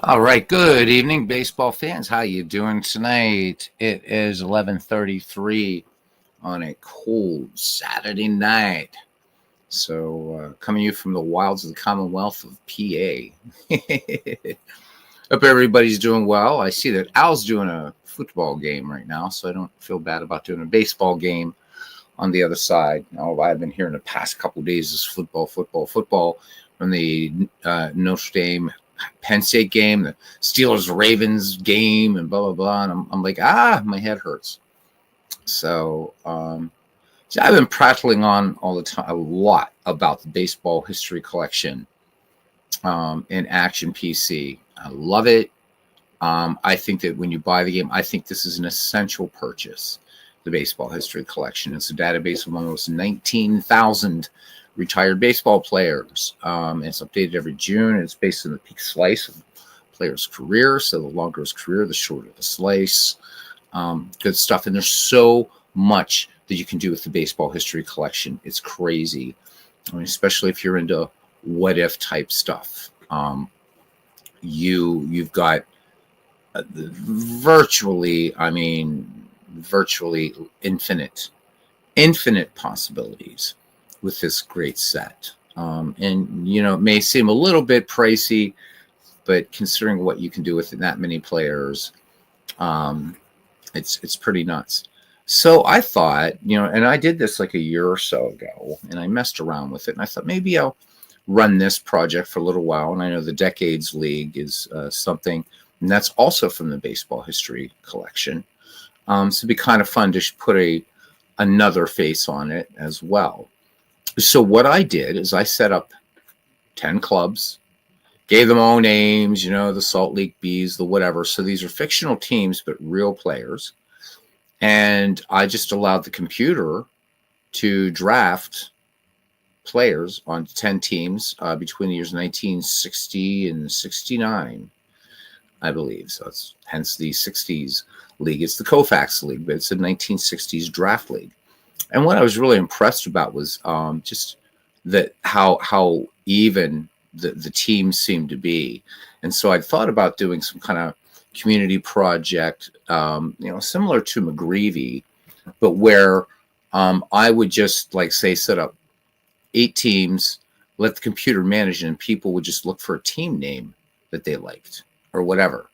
All right, good evening, baseball fans. How you doing tonight? It is 11:33 on a cold Saturday night. So, coming to you from the wilds of the Commonwealth of PA. Hope everybody's doing well. I see that Al's doing a football game right now, so I don't feel bad about doing a baseball game on the other side. All I've been hearing the past couple of days is football, football, football. From the Notre Dame Penn State game, the Steelers Ravens game, and blah blah blah. And I'm like, my head hurts. So I've been prattling on all the time, a lot about the baseball history collection in Action PC. I love it. I think that when you buy the game, I think this is an essential purchase. The baseball history collection. It's a database of almost 19,000 retired baseball players. It's updated every June. It's based on the peak slice of the player's career. So the longer his career, the shorter the slice. Good stuff. And there's so much that you can do with the baseball history collection. It's crazy. I mean, especially if you're into what if type stuff. You've got virtually infinite possibilities with this great set. And it may seem a little bit pricey, but considering what you can do with that many players, it's pretty nuts. So I thought, and I did this like a year or so ago, and I messed around with it, and I thought maybe I'll run this project for a little while. And I know the Decades League is something, and that's also from the baseball history collection. So it'd be kind of fun to put another face on it as well. So what I did is I set up 10 clubs, gave them all names, the Salt Lake Bees, the whatever. So these are fictional teams, but real players. And I just allowed the computer to draft players on 10 teams between the years 1960 and 69, I believe. So it's hence the 60s league. It's the Koufax League, but it's a 1960s draft league. And what I was really impressed about was just that how even the teams seemed to be. And so I'd thought about doing some kind of community project, similar to McGreevy, but where I would just set up 8 teams, let the computer manage it, and people would just look for a team name that they liked or whatever.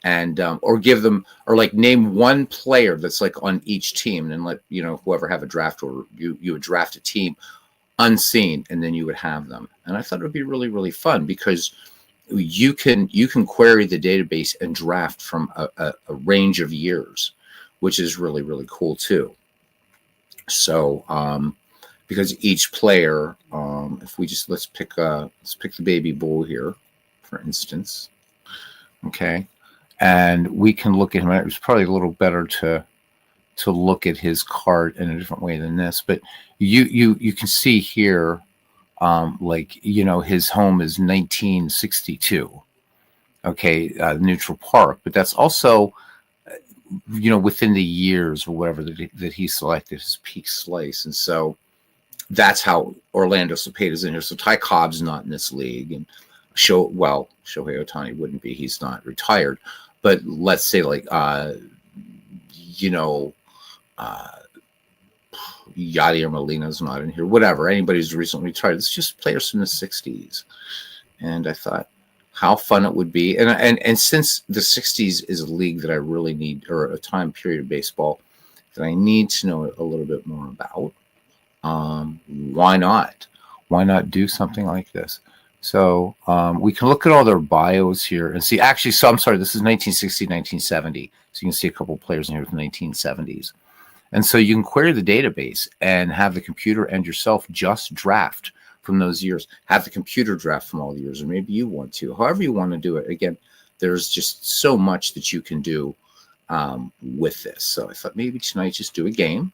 And or give them, or name one player that's on each team, and let whoever have a draft, or you would draft a team unseen, and then you would have them. And I thought it would be really, really fun because you can query the database and draft from a range of years, which is really, really cool too. So because each player, if we just let's pick the baby bull here, for instance, okay. And we can look at him. It was probably a little better to look at his card in a different way than this. But you can see here, his home is 1962. Okay, Neutral Park. But that's also, within the years or whatever that he selected his peak slice. And so that's how Orlando Cepeda's in here. So Ty Cobb's not in this league, and Shohei Ohtani wouldn't be. He's not retired. But let's say Yadier Molina's not in here. Whatever. Anybody who's recently retired. It's just players from the 60s. And I thought how fun it would be. And since the 60s is a league that I really need, or a time period of baseball that I need to know a little bit more about, why not? Why not do something like this? So we can look at all their bios here and see. Actually, so I'm sorry, this is 1960, 1970. So you can see a couple of players in here from the 1970s. And so you can query the database and have the computer and yourself just draft from those years. Have the computer draft from all the years, or maybe you want to. However you want to do it. Again, there's just so much that you can do with this. So I thought maybe tonight just do a game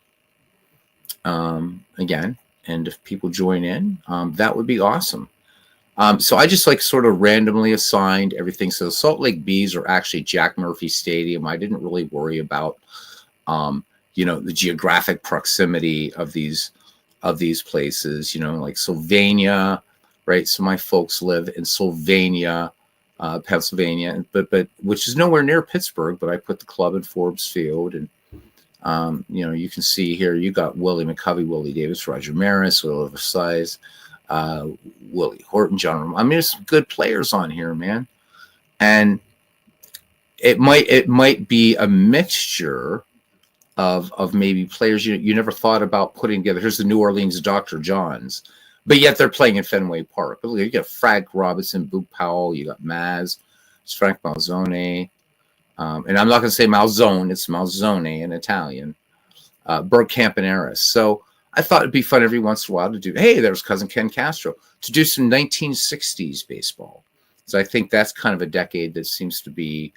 again. And if people join in, that would be awesome. So I just sort of randomly assigned everything. So the Salt Lake Bees are actually Jack Murphy Stadium. I didn't really worry about, the geographic proximity of these places, like Sylvania, right? So my folks live in Sylvania, Pennsylvania, but which is nowhere near Pittsburgh. But I put the club in Forbes Field, and you can see here you got Willie McCovey, Willie Davis, Roger Maris, Will Versailles, Willie Horton, John. I mean, there's some good players on here, man, and it might be a mixture of maybe players you never thought about putting together. Here's the New Orleans Dr. Johns, but yet they're playing in Fenway Park. You got Frank Robinson, Boog Powell, you got Maz, it's Frank Malzone, and I'm not going to say Malzone, it's Malzone in Italian, Bert Campaneris. So I thought it'd be fun every once in a while to do, hey, there's cousin Ken Castro, to do some 1960s baseball. So I think that's kind of a decade that seems to be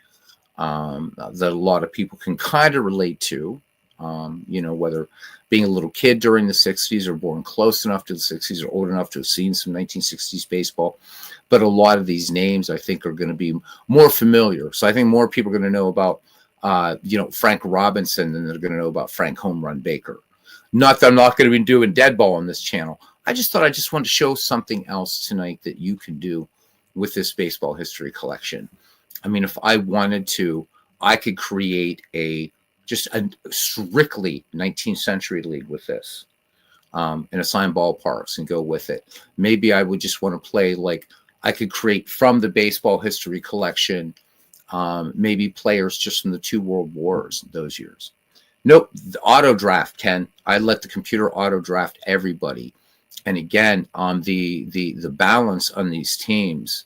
that a lot of people can kind of relate to, whether being a little kid during the 60s or born close enough to the 60s or old enough to have seen some 1960s baseball. But a lot of these names, I think, are going to be more familiar. So I think more people are going to know about, Frank Robinson than they're going to know about Frank Home Run Baker. Not that I'm not going to be doing dead ball on this channel. I just thought I just wanted to show something else tonight that you can do with this baseball history collection. I mean, if I wanted to, I could create a strictly 19th century league with this, and assign ballparks and go with it. Maybe I would just want to play, like, I could create from the baseball history collection, maybe players just from the 2 world wars those years. Nope, the auto draft, Ken. I let the computer auto draft everybody. And again, on the balance on these teams,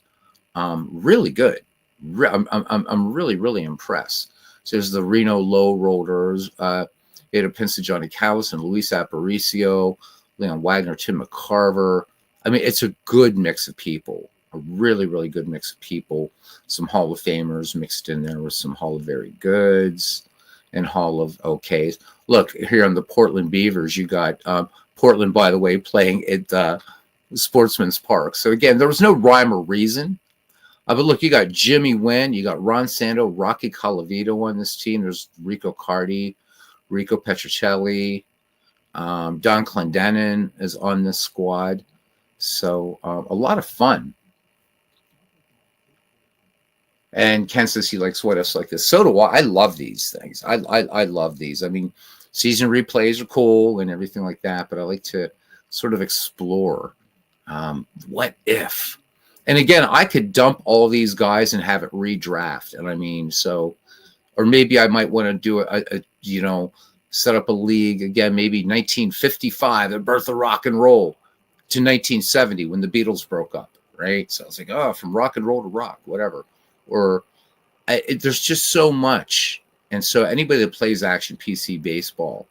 really good. I'm really, really impressed. So there's the Reno Low Rollers, Ada Pinson, Johnny Callison, Luis Aparicio, Leon Wagner, Tim McCarver. I mean, it's a good mix of people, a really, really good mix of people. Some Hall of Famers mixed in there with some Hall of Very Goods and Hall of OKs. Look, here on the Portland Beavers, you got Portland, by the way, playing at Sportsman's Park. So again, there was no rhyme or reason. But look, you got Jimmy Wynn, you got Ron Santo, Rocky Colavito on this team. There's Rico Cardi, Rico Petrocelli, Don Clendenin is on this squad. So a lot of fun. And Ken says he likes what else like this. So do I. I love these things. I love these. I mean, season replays are cool and everything like that, but I like to sort of explore what if. And again, I could dump all these guys and have it redraft. And I mean, so, or maybe I might want to do set up a league again, maybe 1955, the birth of rock and roll, to 1970 when the Beatles broke up, right? So it's like, from rock and roll to rock, whatever. Or there's just so much. And so anybody that plays action PC baseball,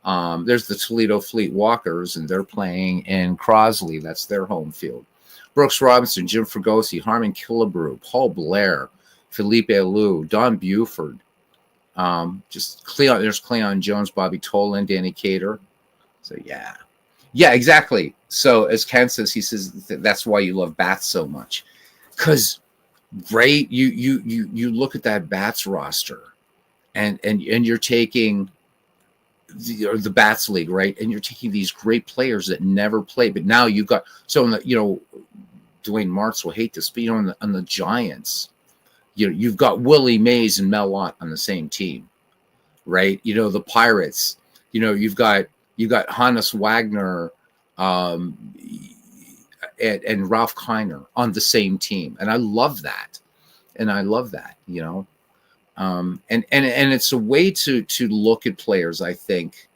there's the Toledo Fleet Walkers, and they're playing in Crosley. That's their home field. Brooks Robinson, Jim Fregosi, Harmon Killebrew, Paul Blair, Felipe Alou, Don Buford, there's Cleon Jones, Bobby Tolan, Danny Cater. So yeah, exactly. So as Ken says, he says that's why you love bats so much, because right, you look at that bats roster, and you're taking the bats league, right, and you're taking these great players that never played, but now you've got in the Dwayne Martz will hate this, but on the Giants, you've got Willie Mays and Mel Ott on the same team, right? The Pirates, you've got Hannes Wagner, and Ralph Kiner on the same team, and I love that, and it's a way to look at players, I think,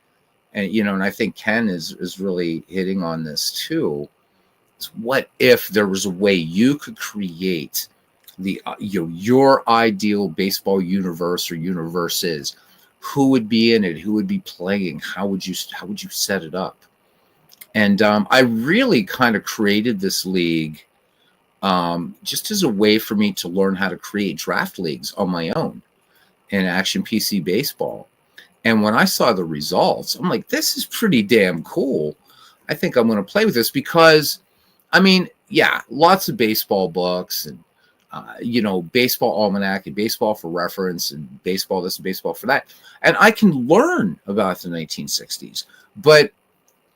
and I think Ken is really hitting on this too. What if there was a way you could create the your ideal baseball universe or universes? Who would be in it? Who would be playing? How would you set it up? And I really kind of created this league just as a way for me to learn how to create draft leagues on my own in Action PC Baseball. And when I saw the results, I'm like, this is pretty damn cool. I think I'm going to play with this because, I mean, yeah, lots of baseball books and, baseball almanac and baseball for reference and baseball this and baseball for that. And I can learn about the 1960s. But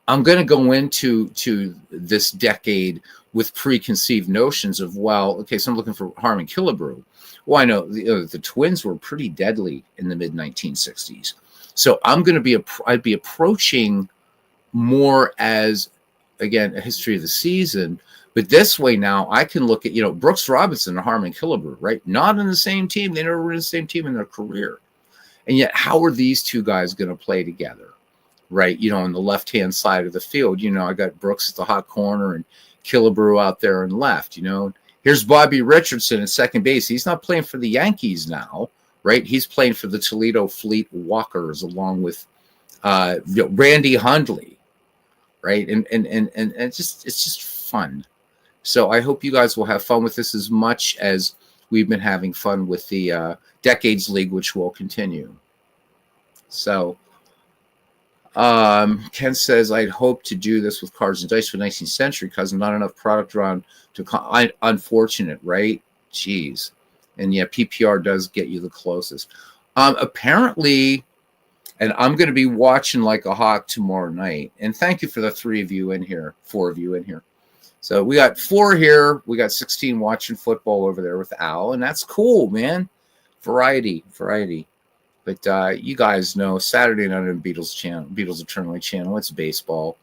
I'm going to go into this decade with preconceived notions of, well, okay, so I'm looking for Harmon Killebrew. Well, I know the Twins were pretty deadly in the mid 1960s, so I'd be approaching more as, again, a history of the season. But this way now I can look at, Brooks Robinson and Harmon Killebrew, right? Not in the same team. They never were in the same team in their career. And yet, how are these two guys going to play together, right? On the left-hand side of the field, I got Brooks at the hot corner and Killebrew out there and left, Here's Bobby Richardson at second base. He's not playing for the Yankees now, right? He's playing for the Toledo Fleet Walkers along with Randy Hundley, right? And it's just fun. So I hope you guys will have fun with this as much as we've been having fun with the Decades League, which will continue. So Ken says, I'd hope to do this with cards and dice for 19th century because not enough product around to unfortunate, right? Jeez. And yeah, PPR does get you the closest. Apparently, and I'm going to be watching like a hawk tomorrow night. And thank you for the 4 of you in here. So we got 4 here. We got 16 watching football over there with Al, and that's cool, man. Variety. But you guys know Saturday night on Beatles Eternally channel, it's baseball.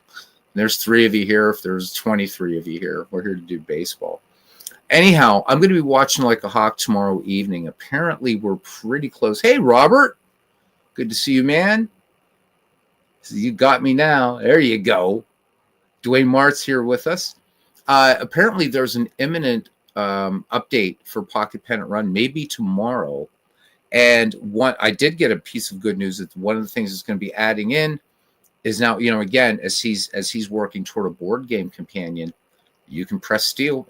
There's 3 of you here. If there's 23 of you here, we're here to do baseball. Anyhow, I'm going to be watching like a hawk tomorrow evening. Apparently, we're pretty close. Hey, Robert. Good to see you, man. So you got me now. There you go. Dwayne Mart's here with us. Apparently, there's an imminent update for Pocket Pennant Run, maybe tomorrow. And I did get a piece of good news that one of the things that's going to be adding in is now, again, as he's working toward a board game companion, you can press steal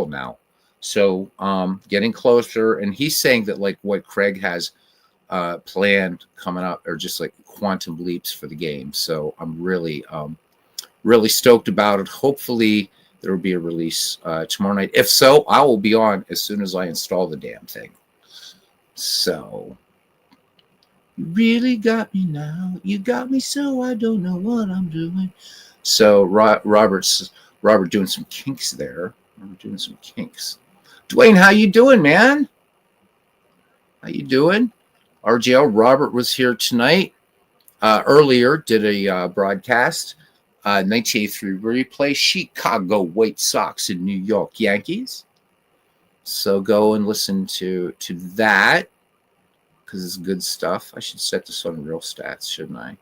now. So getting closer. And he's saying that like what Craig has planned coming up are just like quantum leaps for the game. So I'm really stoked about it. Hopefully there will be a release tomorrow night. If so, I will be on as soon as I install the damn thing. So you really got me now. You got me so I don't know what I'm doing. So Robert doing some kinks there. Dwayne, how you doing, man? How you doing? RGL, Robert was here tonight. Earlier, did a broadcast. 1983 replay, Chicago White Sox and New York Yankees. So go and listen to that because it's good stuff. I should set this on real stats, shouldn't I?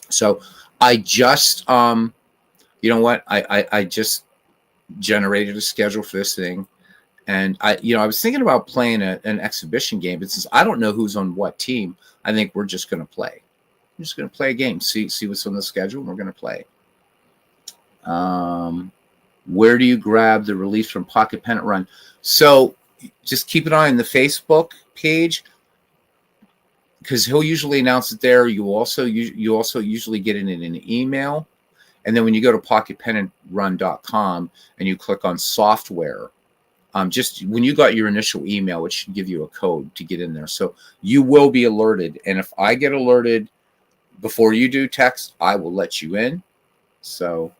So I just, you know what? I just generated a schedule for this thing. And I was thinking about playing an exhibition game, but since I don't know who's on what team, I think we're just going to play. I'm just going to play a game, see what's on the schedule, and we're going to play. Where do you grab the release from Pocket Pennant Run? So just keep an eye on the Facebook page because he'll usually announce it there. You also usually get it in an email. And then when you go to pocketpenantrun.com and you click on software, just when you got your initial email, it should give you a code to get in there. So you will be alerted. And if I get alerted before you do text, I will let you in. So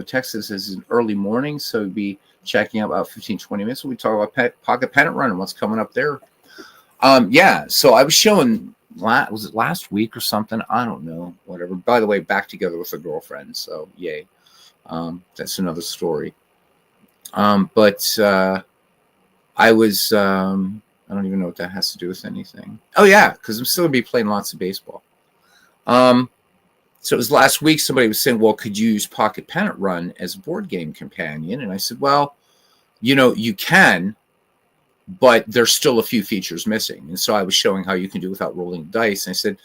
Texas is an early morning, so be checking out about 15-20 minutes. We talk about Pocket Pennant Run and what's coming up there. So I was showing, was it last week or something? I don't know, whatever. By the way, back together with a girlfriend, so yay. That's another story. But I was, I don't even know what that has to do with anything. Oh yeah, because I'm still gonna be playing lots of baseball. So it was last week, somebody was saying, well, could you use Pocket Pennant Run as a board game companion? And I said, well, you can, but there's still a few features missing. And so I was showing how you can do it without rolling dice. And I said,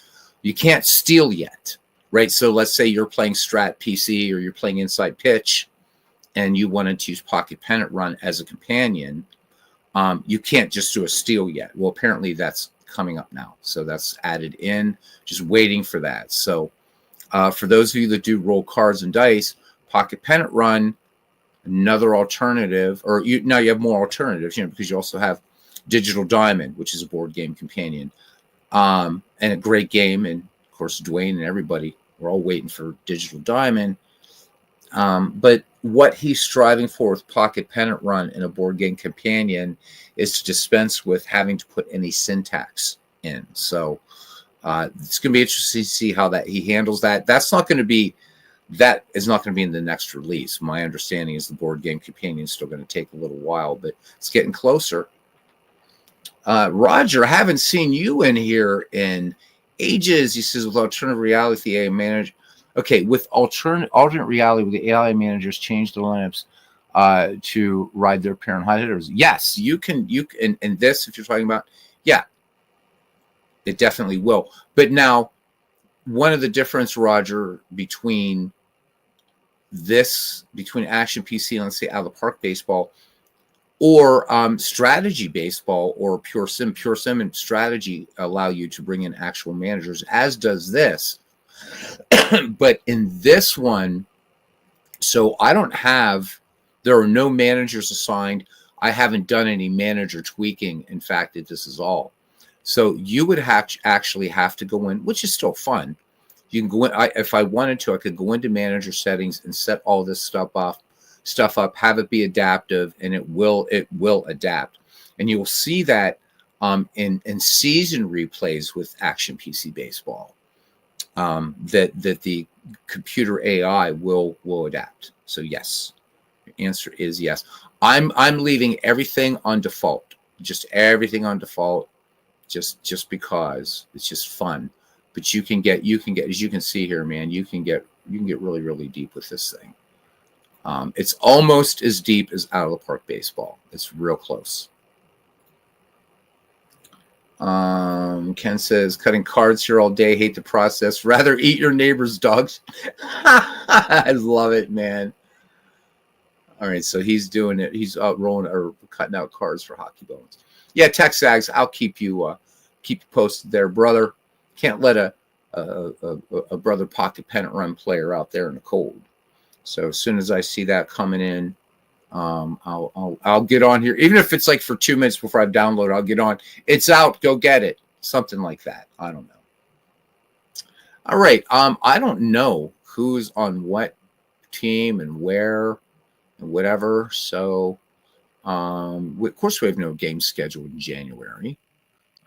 you can't steal yet, right? So let's say you're playing Strat PC or you're playing Inside Pitch and you wanted to use Pocket Pennant Run as a companion. You can't just do a steal yet. Well, apparently that's coming up now. So that's added in, just waiting for that. So for those of you that do roll cards and dice, Pocket Pennant Run, another alternative, or now you have more alternatives, because you also have Digital Diamond, which is a board game companion, and a great game. And of course, Dwayne and everybody We're all waiting for Digital Diamond. But what he's striving for with Pocket Pennant Run in a board game companion is to dispense with having to put any syntax in. So it's going to be interesting to see how that he handles that. That is not going to be in the next release. My understanding is the board game companion is still going to take a little while, but it's getting closer. Roger, I haven't seen you in here in ages. He says, with alternative reality, the AI manager. Okay, with alternate reality, with the AI managers change the lineups to ride their parent high hitters. Yes, you can. And this, if you're talking about, yeah, it definitely will. But now, one of the difference, Roger, between Action PC and, let's say, Out of the Park Baseball, or strategy baseball, or pure sim and strategy allow you to bring in actual managers, as does this. But in this one, so there are no managers assigned. I haven't done any manager tweaking. In fact, this is all. So you would actually have to go in, which is still fun. You can go in. If I wanted to, I could go into manager settings and set all this stuff up, have it be adaptive, and it will adapt. And you'll see that in season replays with Action PC Baseball, that the computer AI will adapt. So yes, your answer is yes. I'm leaving everything on default, just everything on default, just because it's just fun. But you can get, as you can see here, man, you can get really, really deep with this thing. It's almost as deep as Out of the Park Baseball. It's real close. Ken says, cutting cards here all day, hate the process, rather eat your neighbor's dogs. I love it, man. All right, so he's doing it. He's rolling or cutting out cards for Hockey Bones. Yeah, Texags, I'll keep you posted there, brother. Can't let a brother Pocket Pennant Run player out there in the cold. So as soon as I see that coming in, I'll get on here. Even if it's like for 2 minutes before I download, I'll get on. It's out. Go get it. Something like that. I don't know. All right. I don't know who's on what team and where and whatever. So, of course, we have no games scheduled in January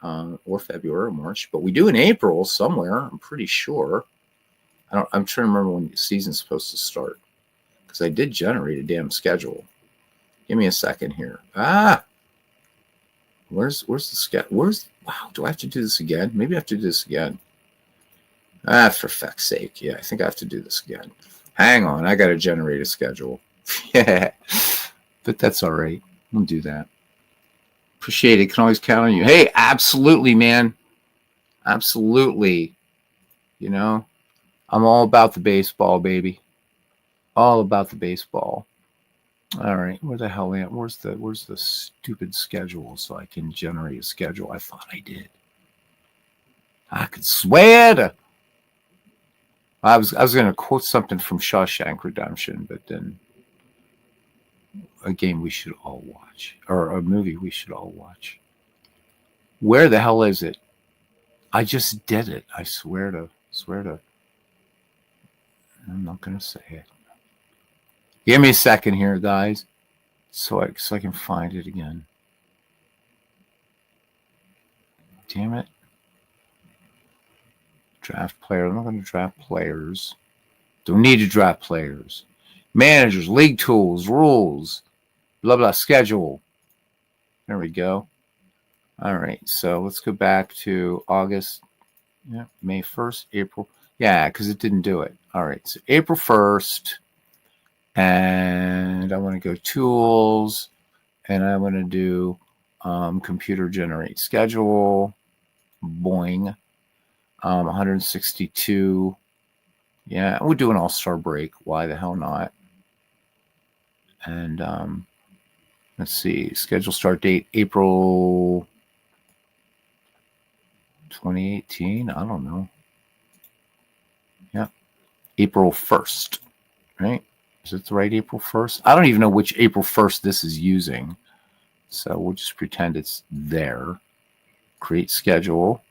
or February or March, but we do in April somewhere. I'm pretty sure. I'm trying to remember when the season's supposed to start, because I did generate a damn schedule. Give me a second here. Where's the schedule? Wow, do I have to do this again? Maybe I have to do this again. For feck's sake. Yeah, I think I have to do this again. Hang on, I got to generate a schedule. Yeah, but that's all right. We'll do that. Appreciate it. Can always count on you. Hey, absolutely, man. Absolutely. You know, I'm all about the baseball, baby. All about the baseball. All right, where the hell am? Where's the stupid schedule so I can generate a schedule? I thought I did. I could swear to. I was going to quote something from Shawshank Redemption, but then a game we should all watch, or a movie we should all watch. Where the hell is it? I just did it. I swear to. I'm not going to say it. Give me a second here, guys, so I can find it again. Damn it. Draft player. I'm not going to draft players. Don't need to draft players. Managers, league tools, rules, blah, blah, schedule. There we go. All right, so let's go back to August. Yeah, May 1st, April. Yeah, because it didn't do it. All right, so April 1st. And I want to go tools, and I want to do computer generate schedule. Boing. 162. Yeah, we'll do an all-star break. Why the hell not? And let's see. Schedule start date April 2018. I don't know. Yeah. April 1st. Right? Is it the right April 1st? I don't even know which April 1st this is using. So we'll just pretend it's there. Create schedule.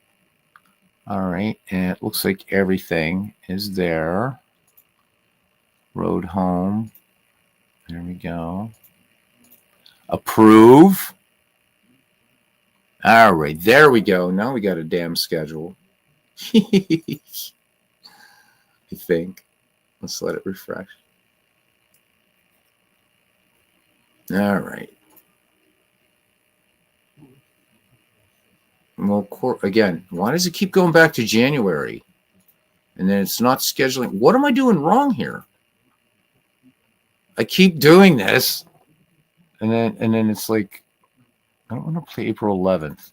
All right, and it looks like everything is there. Road home. There we go. Approve. All right, there we go. Now we got a damn schedule. I think. Let's let it refresh. All right. Well, again, why does it keep going back to January? And then it's not scheduling. What am I doing wrong here? I keep doing this. And then it's like, I don't want to play April 11th.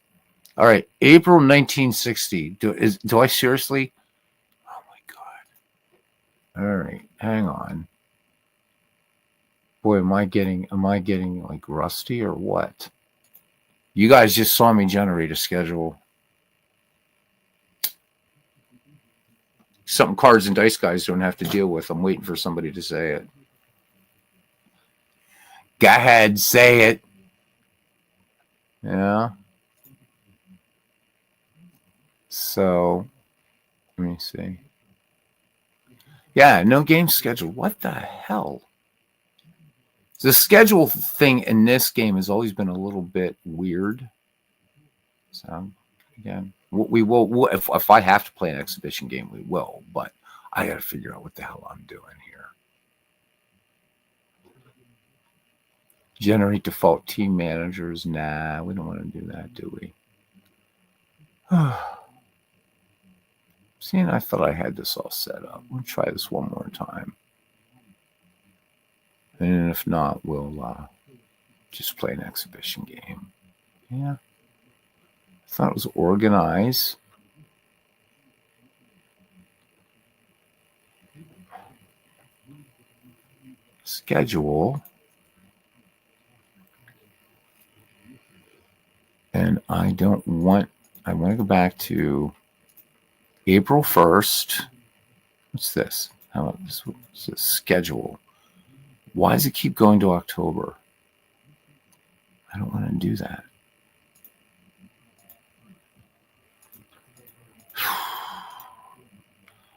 All right, April 1960. Do I seriously? Oh my God. All right, hang on. Boy, am I getting like rusty or what? You guys just saw me generate a schedule. Something cards and dice guys don't have to deal with. I'm waiting for somebody to say it. Go ahead, say it. Yeah. So, let me see. Yeah, no game schedule. What the hell? The schedule thing in this game has always been a little bit weird. So, again, we will if I have to play an exhibition game, we will. But I got to figure out what the hell I'm doing here. Generate default team managers. Nah, we don't want to do that, do we? See, I thought I had this all set up. We'll try this one more time. And if not, we'll just play an exhibition game. Yeah. I thought it was organized. Schedule. And I want to go back to April 1st. What's this? How about this? What's this? Schedule. Why does it keep going to October? I don't want to do that.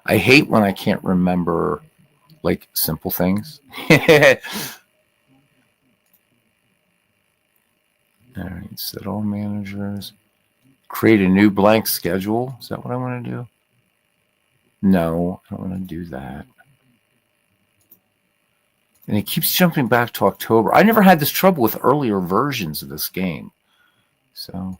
I hate when I can't remember like simple things. All right, set all managers. Create a new blank schedule. Is that what I want to do? No, I don't want to do that. And it keeps jumping back to October. I never had this trouble with earlier versions of this game. So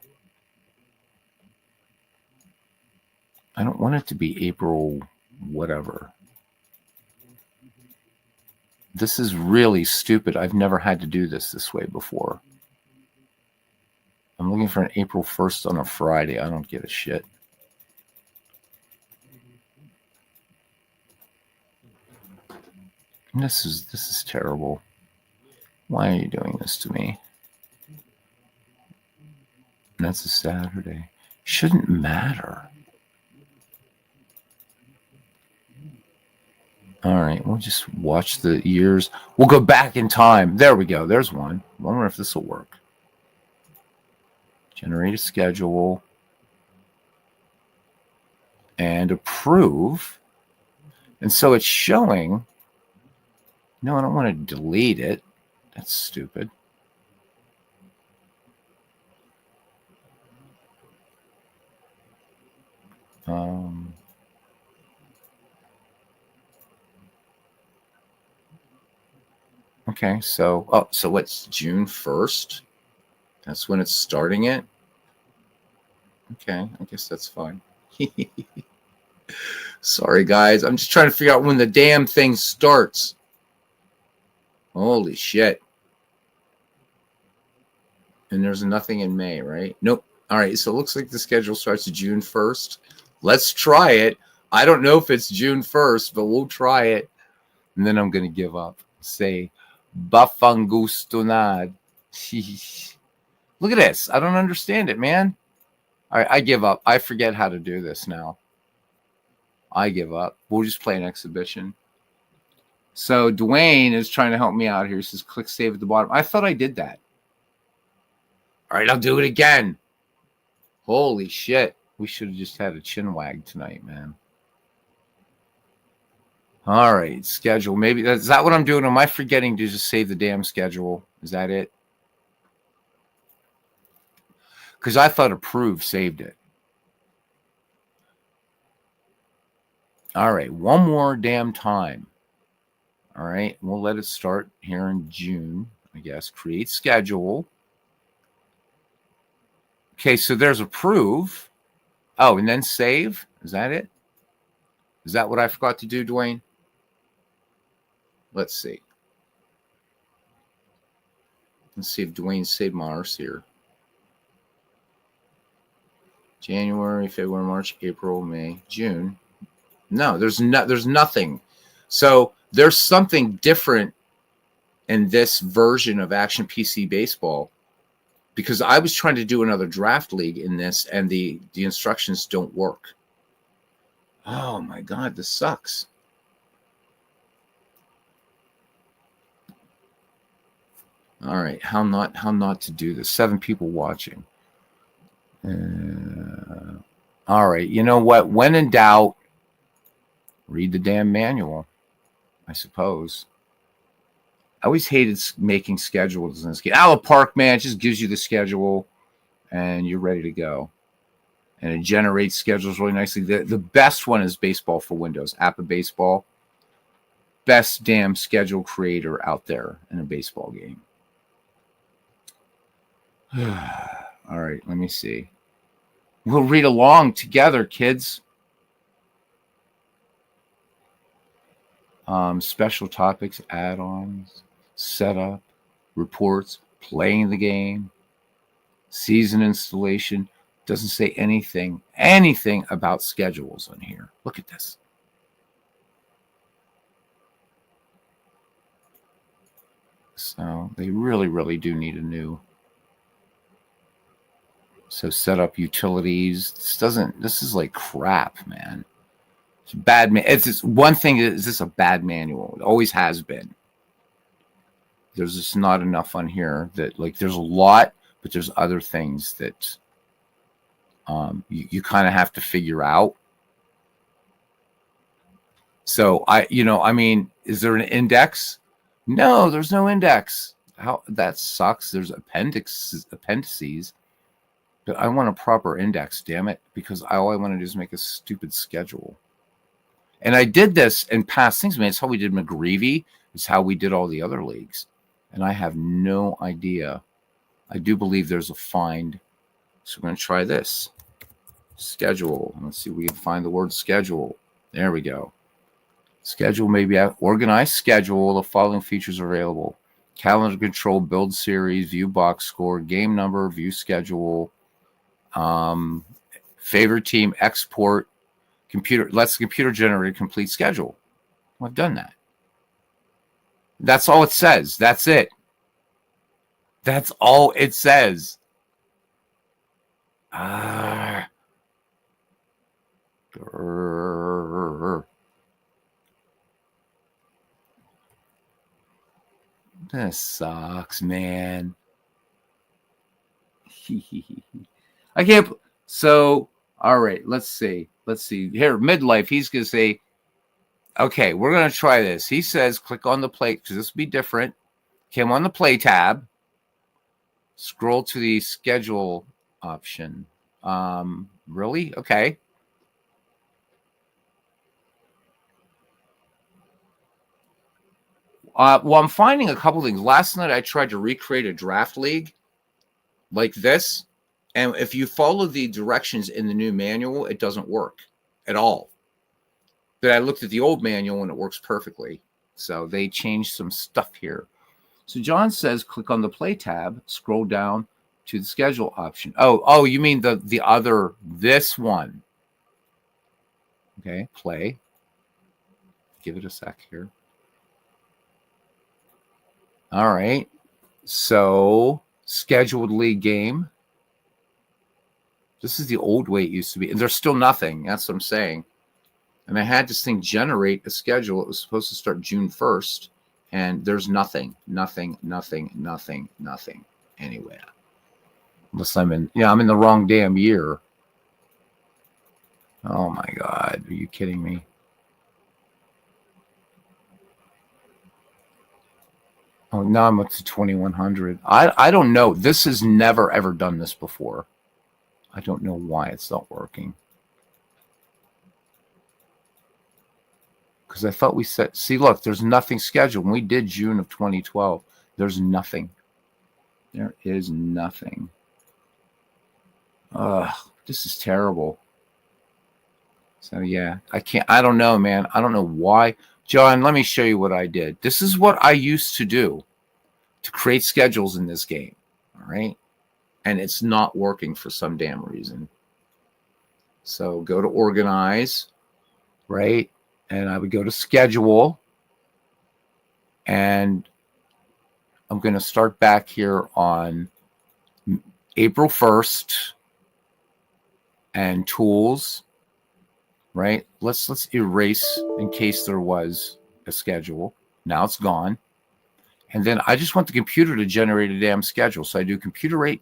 I don't want it to be April whatever. This is really stupid. I've never had to do this way before. I'm looking for an April 1st on a Friday. I don't give a shit. This is terrible. Why are you doing this to me? That's a Saturday. Shouldn't matter. All right, we'll just watch the years. We'll go back in time. There we go. There's one. I wonder if this will work. Generate a schedule. And approve. And so it's showing. No, I don't want to delete it. That's stupid. Okay, so what's June 1st? That's when it's starting it? Okay, I guess that's fine. Sorry, guys. I'm just trying to figure out when the damn thing starts. Holy shit. And there's nothing in May, right? Nope. All right, so it looks like the schedule starts June 1st. Let's try it. I don't know if it's June 1st, but we'll try it. And then I'm going to give up. Say, Bafangustunad. Look at this. I don't understand it, man. All right, I give up. I forget how to do this now. I give up. We'll just play an exhibition. So Dwayne is trying to help me out here. He says, click save at the bottom. I thought I did that. All right, I'll do it again. Holy shit. We should have just had a chin wag tonight, man. All right, schedule. Maybe is that what I'm doing? Am I forgetting to just save the damn schedule? Is that it? Because I thought approve saved it. All right, one more damn time. All right, we'll let it start here in June, I guess. Create schedule. Okay, so there's approve. Oh, and then save. Is that it? Is that what I forgot to do, Dwayne? Let's see. Let's see if Dwayne saved Mars here. January, February, March, April, May, June. No, there's nothing. So there's something different in this version of Action PC Baseball, because I was trying to do another draft league in this, and the instructions don't work. Oh my God, this sucks. All right, how not to do this? 7 people watching. All right, you know what? When in doubt, read the damn manual, I suppose. I always hated making schedules in this game. Out of Park, man, it just gives you the schedule, and you're ready to go. And it generates schedules really nicely. The best one is Baseball for Windows, App of Baseball. Best damn schedule creator out there in a baseball game. All right, let me see. We'll read along together, kids. Special topics, add-ons, setup, reports, playing the game, season installation. Doesn't say anything about schedules on here. Look at this. So they really do need a new. So set up utilities. This is like crap, man. It's bad. It's just one thing. Is this a bad manual? It always has been. There's just not enough on here that, like, there's a lot, but there's other things that you kind of have to figure out. So I mean, is there an index? No, there's no index. How that sucks. There's appendices, but I want a proper index, damn it, because all I want to do is make a stupid schedule. And I did this in past things, man. It's how we did McGreevy. It's how we did all the other leagues. And I have no idea. I do believe there's a find. So we're going to try this. Schedule. Let's see if we can find the word schedule. There we go. Schedule, maybe organized schedule. The following features are available: calendar control, build series, view box score, game number, view schedule, favorite team, export, computer. Let's computer generate a complete schedule. Well, I've done that. That's all it says. That's it. That's all it says. This sucks, man. I can't. So, all right, let's see. Here, midlife, he's going to say, okay, we're going to try this. He says, click on the play, because this will be different. Came on the play tab. Scroll to the schedule option. Really? Okay. Well, I'm finding a couple things. Last night, I tried to recreate a draft league like this. And if you follow the directions in the new manual, it doesn't work at all. But I looked at the old manual and it works perfectly. So they changed some stuff here. So John says, click on the play tab, scroll down to the schedule option. Oh, you mean the other, this one. Okay, play. Give it a sec here. All right. So scheduled league game. This is the old way it used to be. And there's still nothing. That's what I'm saying. And I had this thing generate a schedule. It was supposed to start June 1st. And there's nothing anywhere. Unless I'm in the wrong damn year. Oh my God. Are you kidding me? Oh, now I'm up to 2100. I don't know. This has never ever done this before. I don't know why it's not working. Because I thought we said, see, look, there's nothing scheduled. When we did June of 2012, there's nothing. There is nothing. Ugh, this is terrible. So yeah, I don't know, man. I don't know why. John, let me show you what I did. This is what I used to do to create schedules in this game. All right. And it's not working for some damn reason. So go to organize, right? And I would go to schedule. And I'm going to start back here on April 1st and tools, right? Let's erase in case there was a schedule. Now it's gone. And then I just want the computer to generate a damn schedule. So I do computer rate,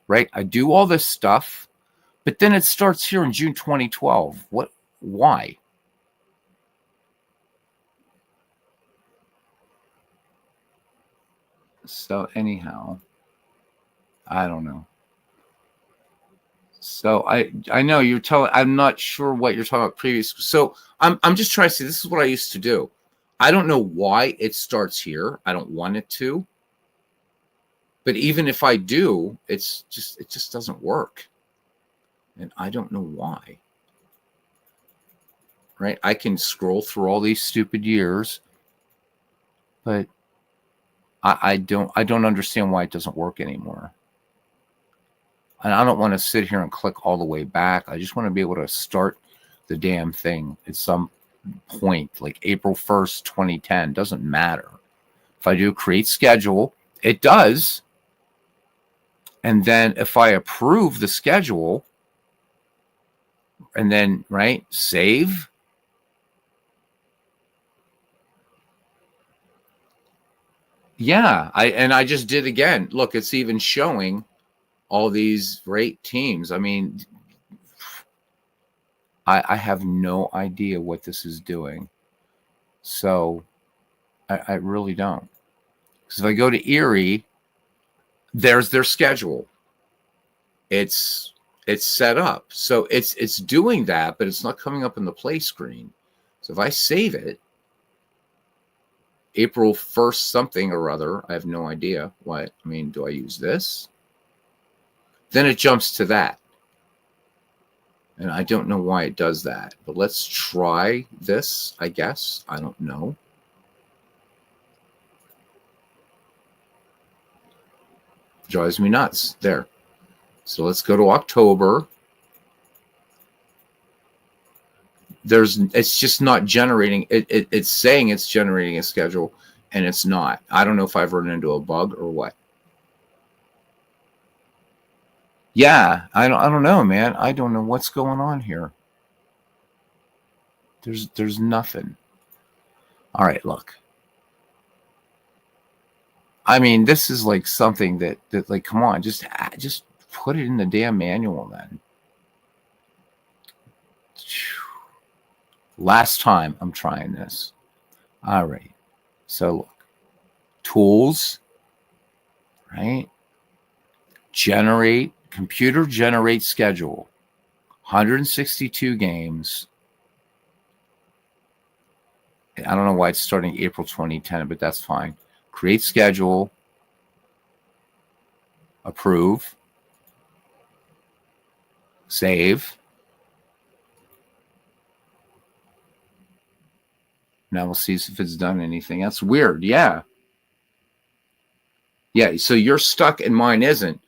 right? I do all this stuff, but then it starts here in June 2012. Why? So anyhow, I don't know. So I know you're telling, I'm not sure what you're talking about previous. So I'm just trying to say, this is what I used to do. I don't know why it starts here. I don't want it to. But even if I do, it just doesn't work. And I don't know why. Right? I can scroll through all these stupid years, but I don't understand why it doesn't work anymore. And I don't want to sit here and click all the way back. I just want to be able to start the damn thing at some point, like April 1st, 2010. Doesn't matter. If I do create schedule, it does. And then if I approve the schedule and then, right, save. Yeah, I just did again. Look, it's even showing all these great teams. I mean, I have no idea what this is doing. So I really don't. Because if I go to Erie, there's their schedule. It's set up. So it's doing that, but it's not coming up in the play screen. So if I save it, April 1st something or other, I have no idea what. I mean, do I use this? Then it jumps to that. And I don't know why it does that. But let's try this, I guess. I don't know. Drives me nuts. There. So let's go to October. It's just not generating. It's saying it's generating a schedule, and it's not. I don't know if I've run into a bug or what. Yeah, I don't know, man. I don't know what's going on here. There's nothing. All right, look. I mean, this is like something that like, come on, just put it in the damn manual then. Last time I'm trying this. All right. So look, tools, right? Computer generate schedule. 162 games. I don't know why it's starting April 2010, but that's fine. Create schedule. Approve. Save. Now we'll see if it's done anything. That's weird. Yeah. Yeah. So you're stuck and mine isn't.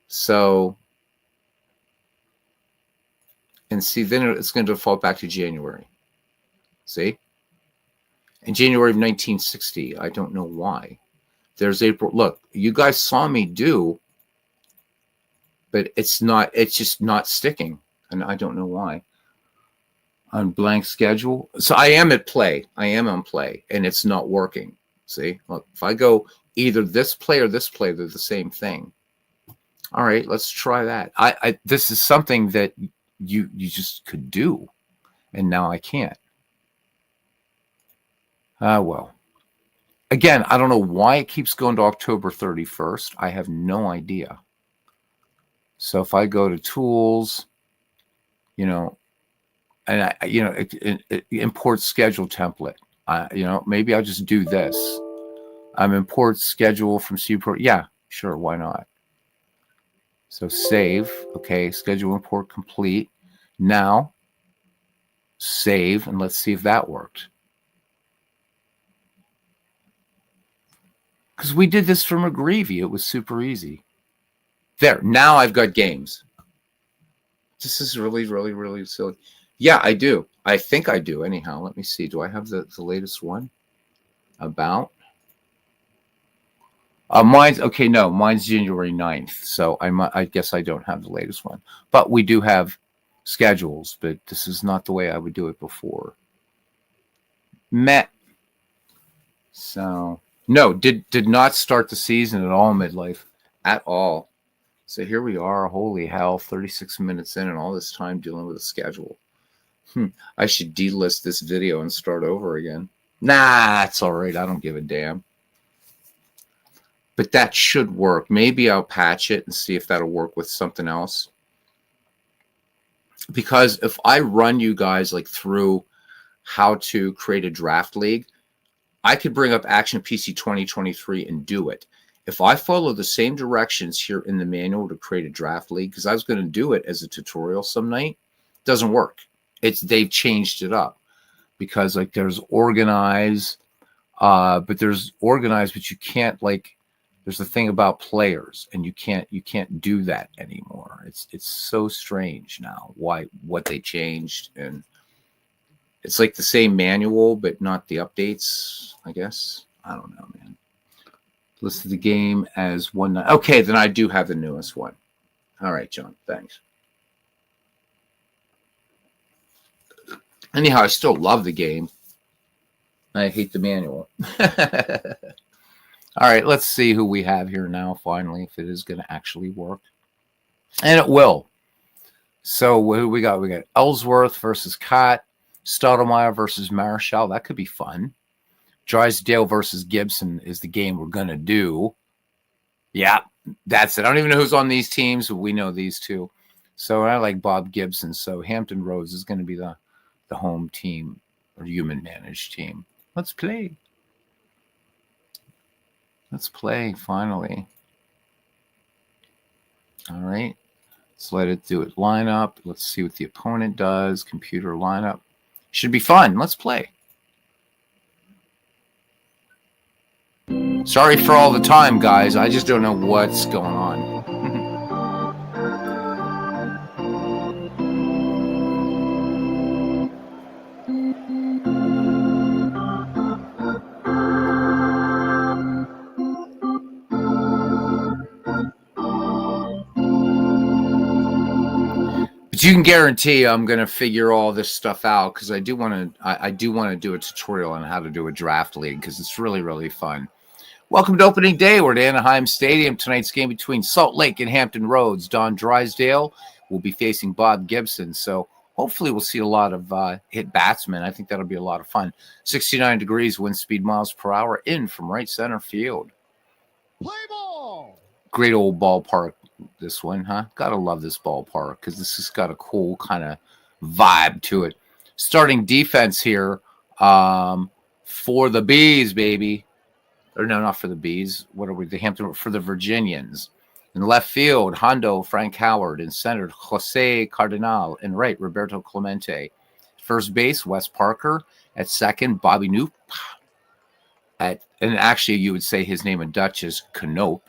So, and see, then it's going to default back to January. See? In January of 1960. I don't know why. There's April. Look, you guys saw me do, but it's just not sticking. And I don't know why. On blank schedule. So I am at play. I am on play, and it's not working. See? Look, if I go either this play or this play, they're the same thing. All right, let's try that. This is something that you just could do, and now I can't. Well. Again, I don't know why it keeps going to October 31st. I have no idea. So if I go to tools, and it import schedule template, maybe I'll just do this. Import schedule from CPro. Yeah, sure. Why not? So save. Okay. Schedule import complete. Now save, and let's see if that worked. Because we did this from McGreevy. It was super easy. There. Now I've got games. This is really, really, really silly. Yeah, I do. I think I do. Anyhow, let me see. Do I have the latest one? About? Mine's okay. No, mine's January 9th. So I guess I don't have the latest one. But we do have schedules. But this is not the way I would do it before. Met. So no, did not start the season at all, midlife at all. So here we are. Holy hell! 36 minutes in, and all this time dealing with a schedule. I should delist this video and start over again. Nah, it's all right. I don't give a damn. But that should work. Maybe I'll patch it and see if that'll work with something else. Because if I run you guys like through how to create a draft league, I could bring up Action PC 2023 and do it. If I follow the same directions here in the manual to create a draft league, because I was going to do it as a tutorial some night, it doesn't work. They've changed it up because like there's organize, but you can't there's the thing about players, and you can't do that anymore. It's so strange now what they changed, and it's like the same manual but not the updates. I guess I don't know, man. List the game as one. Okay, then I do have the newest one. All right, John. Thanks. Anyhow, I still love the game. I hate the manual. All right, let's see who we have here now, finally, if it is going to actually work. And it will. So who we got? We got Ellsworth versus Cott, Stoudemire versus Marichal. That could be fun. Drysdale versus Gibson is the game we're going to do. Yeah, that's it. I don't even know who's on these teams, but we know these two. So I like Bob Gibson. So Hampton Roads is going to be the home team or human managed team. Let's play. Let's play, finally. All right. Let's let it do it. Lineup. Let's see what the opponent does. Computer lineup. Should be fun. Let's play. Sorry for all the time, guys. I just don't know what's going on. But you can guarantee I'm going to figure all this stuff out because I do want to do a tutorial on how to do a draft league because it's really, really fun. Welcome to opening day. We're at Anaheim Stadium. Tonight's game between Salt Lake and Hampton Roads. Don Drysdale will be facing Bob Gibson. So hopefully we'll see a lot of hit batsmen. I think that'll be a lot of fun. 69 degrees, wind speed miles per hour in from right center field. Play ball. Great old ballpark, this one, huh? Gotta love this ballpark because this has got a cool kind of vibe to it. Starting defense here for the Bees, baby. Or no, not for the Bees. What are we? The Hampton for the Virginians. In left field, Hondo, Frank Howard. In center, Jose Cardinal. In right, Roberto Clemente. First base, Wes Parker. At second, Bobby Knoop. And actually, you would say his name in Dutch is Knoop,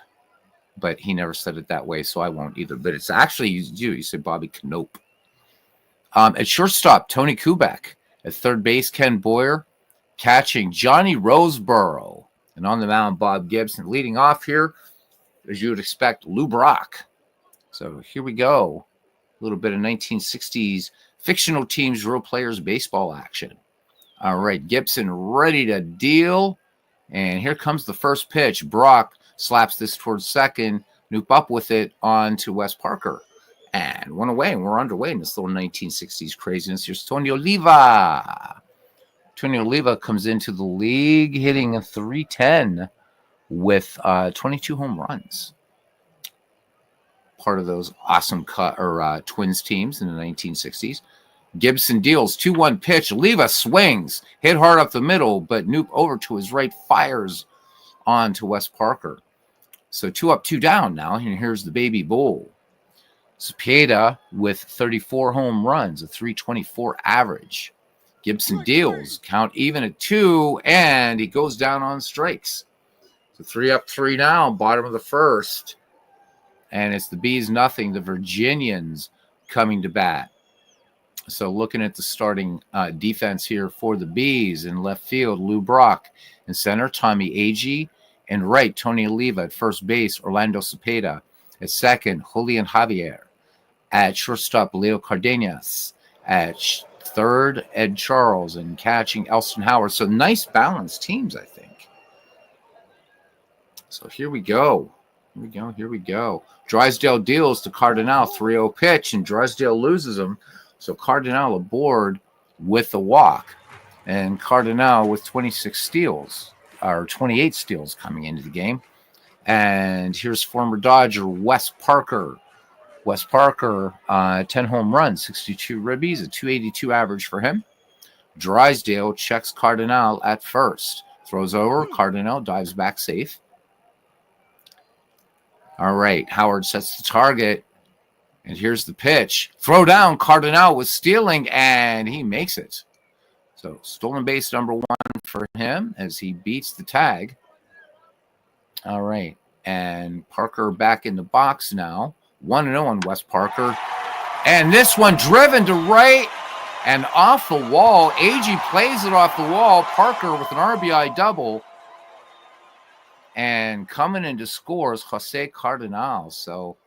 but he never said it that way, so I won't either. But it's actually you say Bobby Knoop. At shortstop, Tony Kubek. At third base, Ken Boyer. Catching, Johnny Roseboro. And on the mound, Bob Gibson. Leading off here, as you would expect, Lou Brock. So here we go. A little bit of 1960s fictional teams, real players, baseball action. All right, Gibson ready to deal. And here comes the first pitch. Brock slaps this towards second. Knoop up with it on to Wes Parker. And one away, and we're underway in this little 1960s craziness. Here's Tony Oliva. Tony Oliva comes into the league hitting a .310 with 22 home runs. Part of those awesome Twins teams in the 1960s. Gibson deals 2-1 pitch. Oliva swings, hit hard up the middle, but Nuke over to his right fires on to Wes Parker. So 2 up, 2 down now. And here's the baby bull. Cepeda with 34 home runs, a .324 average. Gibson deals, count even at 2, and he goes down on strikes. So 3 up, 3 down, bottom of the first. And it's the Bees nothing, the Virginians coming to bat. So looking at the starting defense here for the Bees in left field, Lou Brock. In center, Tommy Agee. And right, Tony Oliva. At first base, Orlando Cepeda. At second, Julian Javier. At shortstop, Leo Cardenas. At third, Ed Charles. And catching, Elston Howard. So nice balanced teams, I think. So here we go. Here we go. Drysdale deals to Cardinal, 3-0 pitch, and Drysdale loses him. So Cardinal aboard with the walk. And Cardinal with 26 steals, or 28 steals coming into the game. And here's former Dodger Wes Parker. Wes Parker, 10 home runs, 62 ribbies, a .282 average for him. Drysdale checks Cardinal at first. Throws over, Cardinal dives back safe. All right, Howard sets the target, and here's the pitch. Throw down, Cardinal was stealing, and he makes it. So stolen base number 1 for him as he beats the tag. All right, and Parker back in the box now. 1-0 on Wes Parker. And this one driven to right and off the wall. Agee plays it off the wall. Parker with an RBI double. And coming in to score is Jose Cardinal. So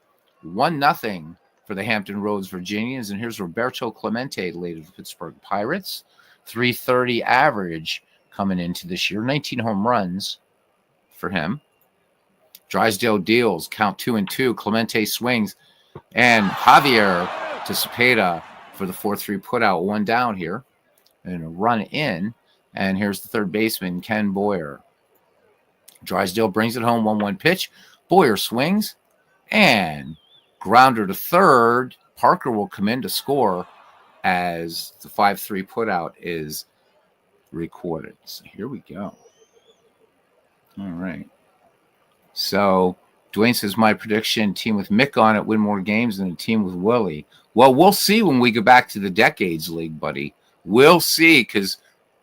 1-0 for the Hampton Roads Virginians. And here's Roberto Clemente, late of the Pittsburgh Pirates. .330 average coming into this year. 19 home runs for him. Drysdale deals, count 2-2. Clemente swings. And Javier to Cepeda for the 4-3 putout. 1 down here. And a run in. And here's the third baseman, Ken Boyer. Drysdale brings it home, 1-1 pitch. Boyer swings and grounder to third. Parker will come in to score as the 5-3 putout is recorded. So here we go. All right. So Dwayne says, my prediction, team with Mick on it win more games than a team with Willie. Well, we'll see when we go back to the Decades League, buddy. We'll see, because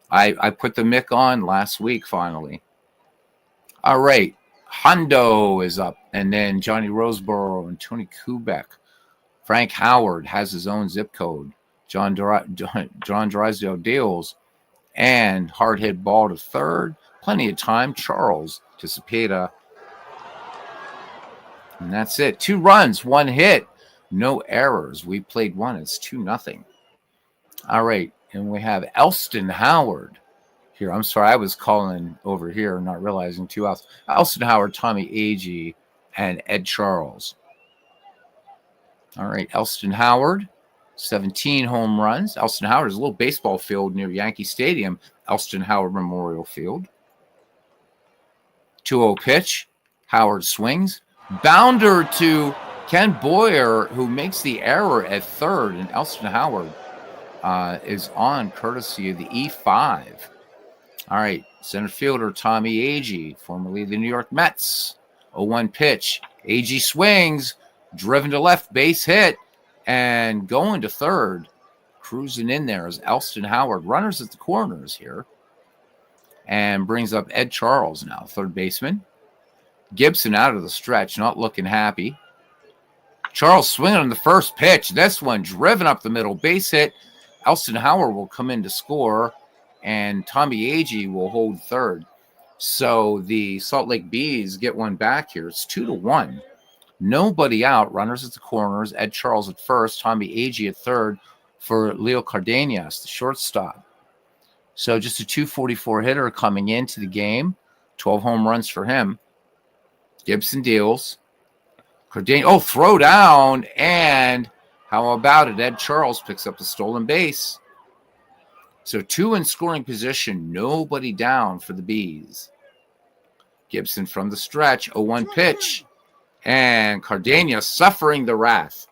I put the Mick on last week finally. All right, Hondo is up, and then Johnny Roseboro and Tony Kubek. Frank Howard has his own zip code. John Drysdale deals, and hard hit ball to third. Plenty of time. Charles to Cepeda. And that's it. 2 runs, 1 hit, no errors. We played 1. It's 2-0. All right, and we have Elston Howard. Here, I'm sorry, I was calling over here, not realizing 2 outs. Elston Howard, Tommy Agee, and Ed Charles. All right, Elston Howard, 17 home runs. Elston Howard is a little baseball field near Yankee Stadium, Elston Howard Memorial Field. 2-0 pitch. Howard swings. Bounder to Ken Boyer, who makes the error at third, and Elston Howard is on courtesy of the E5. All right, center fielder Tommy Agee, formerly the New York Mets. 0-1 pitch. Agee swings, driven to left, base hit, and going to third. Cruising in there is Elston Howard. Runners at the corners here. And brings up Ed Charles now, third baseman. Gibson out of the stretch, not looking happy. Charles swinging on the first pitch. This one driven up the middle, base hit. Elston Howard will come in to score. And Tommy Agee will hold third. So the Salt Lake Bees get one back here. It's 2-1. Nobody out. Runners at the corners. Ed Charles at first. Tommy Agee at third for Leo Cardenas, the shortstop. So just a .244 hitter coming into the game. 12 home runs for him. Gibson deals. Cardenio, throw down, and how about it? Ed Charles picks up the stolen base. So 2 in scoring position, nobody down for the Bees. Gibson from the stretch, 0-1 pitch, and Cardenio suffering the wrath.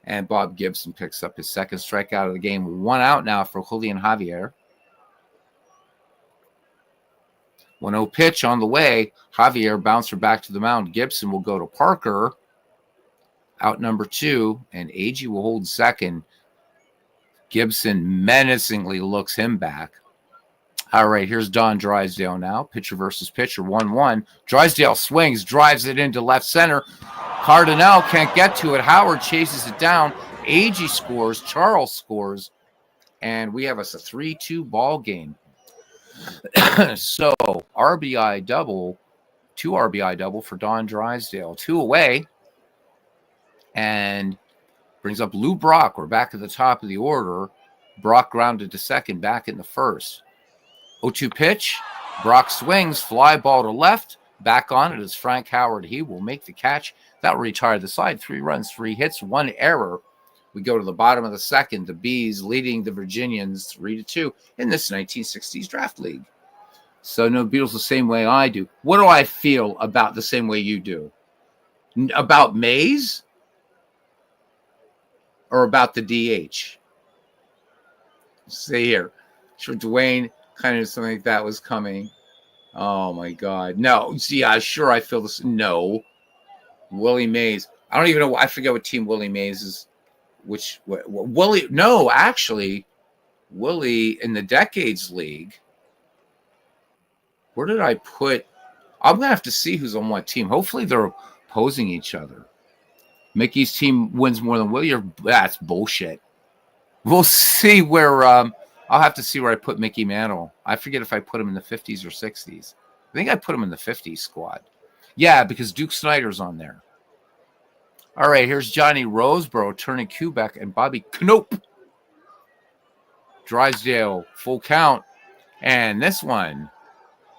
And Bob Gibson picks up his second strikeout of the game. 1 out now for Julian Javier. 1-0 pitch on the way. Javier bouncer back to the mound. Gibson will go to Parker. Out number 2, and Agee will hold second. Gibson menacingly looks him back. All right, here's Don Drysdale now. Pitcher versus pitcher, 1-1. Drysdale swings, drives it into left center. Cardinal can't get to it. Howard chases it down. Agee scores. Charles scores. And we have us a 3-2 ball game. So, RBI double, 2 RBI double for Don Drysdale. 2 away. And brings up Lou Brock. We're back at the top of the order. Brock grounded to second, back in the first. 0-2 pitch. Brock swings, fly ball to left. Back on it is Frank Howard. He will make the catch. That will retire the side. 3 runs, 3 hits, 1 error. We go to the bottom of the second. The Bees leading the Virginians 3-2 in this 1960s draft league. So no Beatles the same way I do. What do I feel about the same way you do? About Mays? Or about the DH? Say here. Sure, Dwayne, kind of something like that was coming. Oh my God. No. Yeah, sure. I feel this. No. Willie Mays. I don't even know. I forget what team Willie Mays is. Willie. No, actually, Willie in the Decades League. Where did I put? I'm going to have to see who's on what team. Hopefully they're opposing each other. Mickey's team wins more than Willie. That's bullshit. We'll see where. I'll have to see where I put Mickey Mantle. I forget if I put him in the 50s or 60s. I think I put him in the 50s squad. Yeah, because Duke Snyder's on there. All right, here's Johnny Roseboro turning Quebec and Bobby Knope. Drysdale, full count. And this one,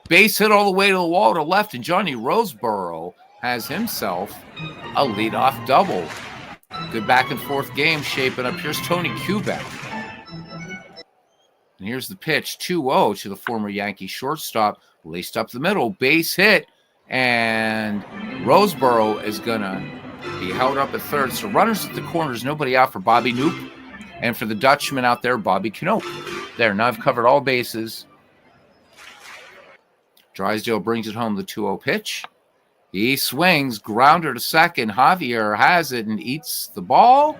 base hit all the way to the wall to left, and Johnny Roseboro has himself a leadoff double. Good back and forth game shaping up. Here's Tony Quebec. And here's the pitch, 2-0 to the former Yankee shortstop. Laced up the middle, base hit. And Roseboro is going to be held up at third. So runners at the corners, nobody out for Bobby Knope. And for the Dutchman out there, Bobby Knope. There, now I've covered all bases. Drysdale brings it home, the 2-0 pitch. He swings, grounder to second. Javier has it and eats the ball.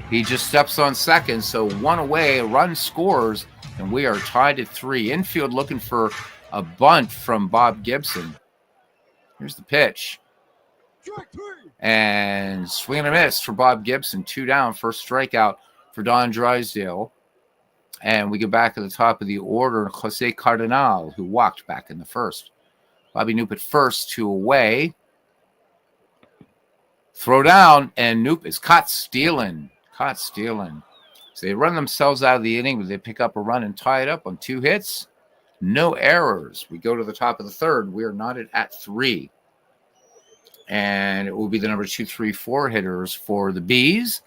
He just steps on second, so 1 away, a run scores, and we are tied at 3. Infield looking for a bunt from Bob Gibson. Here's the pitch. And swing and a miss for Bob Gibson. 2 down, first strikeout for Don Drysdale. And we get back to the top of the order, Jose Cardinal, who walked back in the first. Bobby Knope at first, 2 away. Throw down, and Knope is caught stealing. So they run themselves out of the inning, but they pick up a run and tie it up on 2 hits. No errors. We go to the top of the third. We are knotted at 3. And it will be the number 2, 3, 4 hitters for the Bees.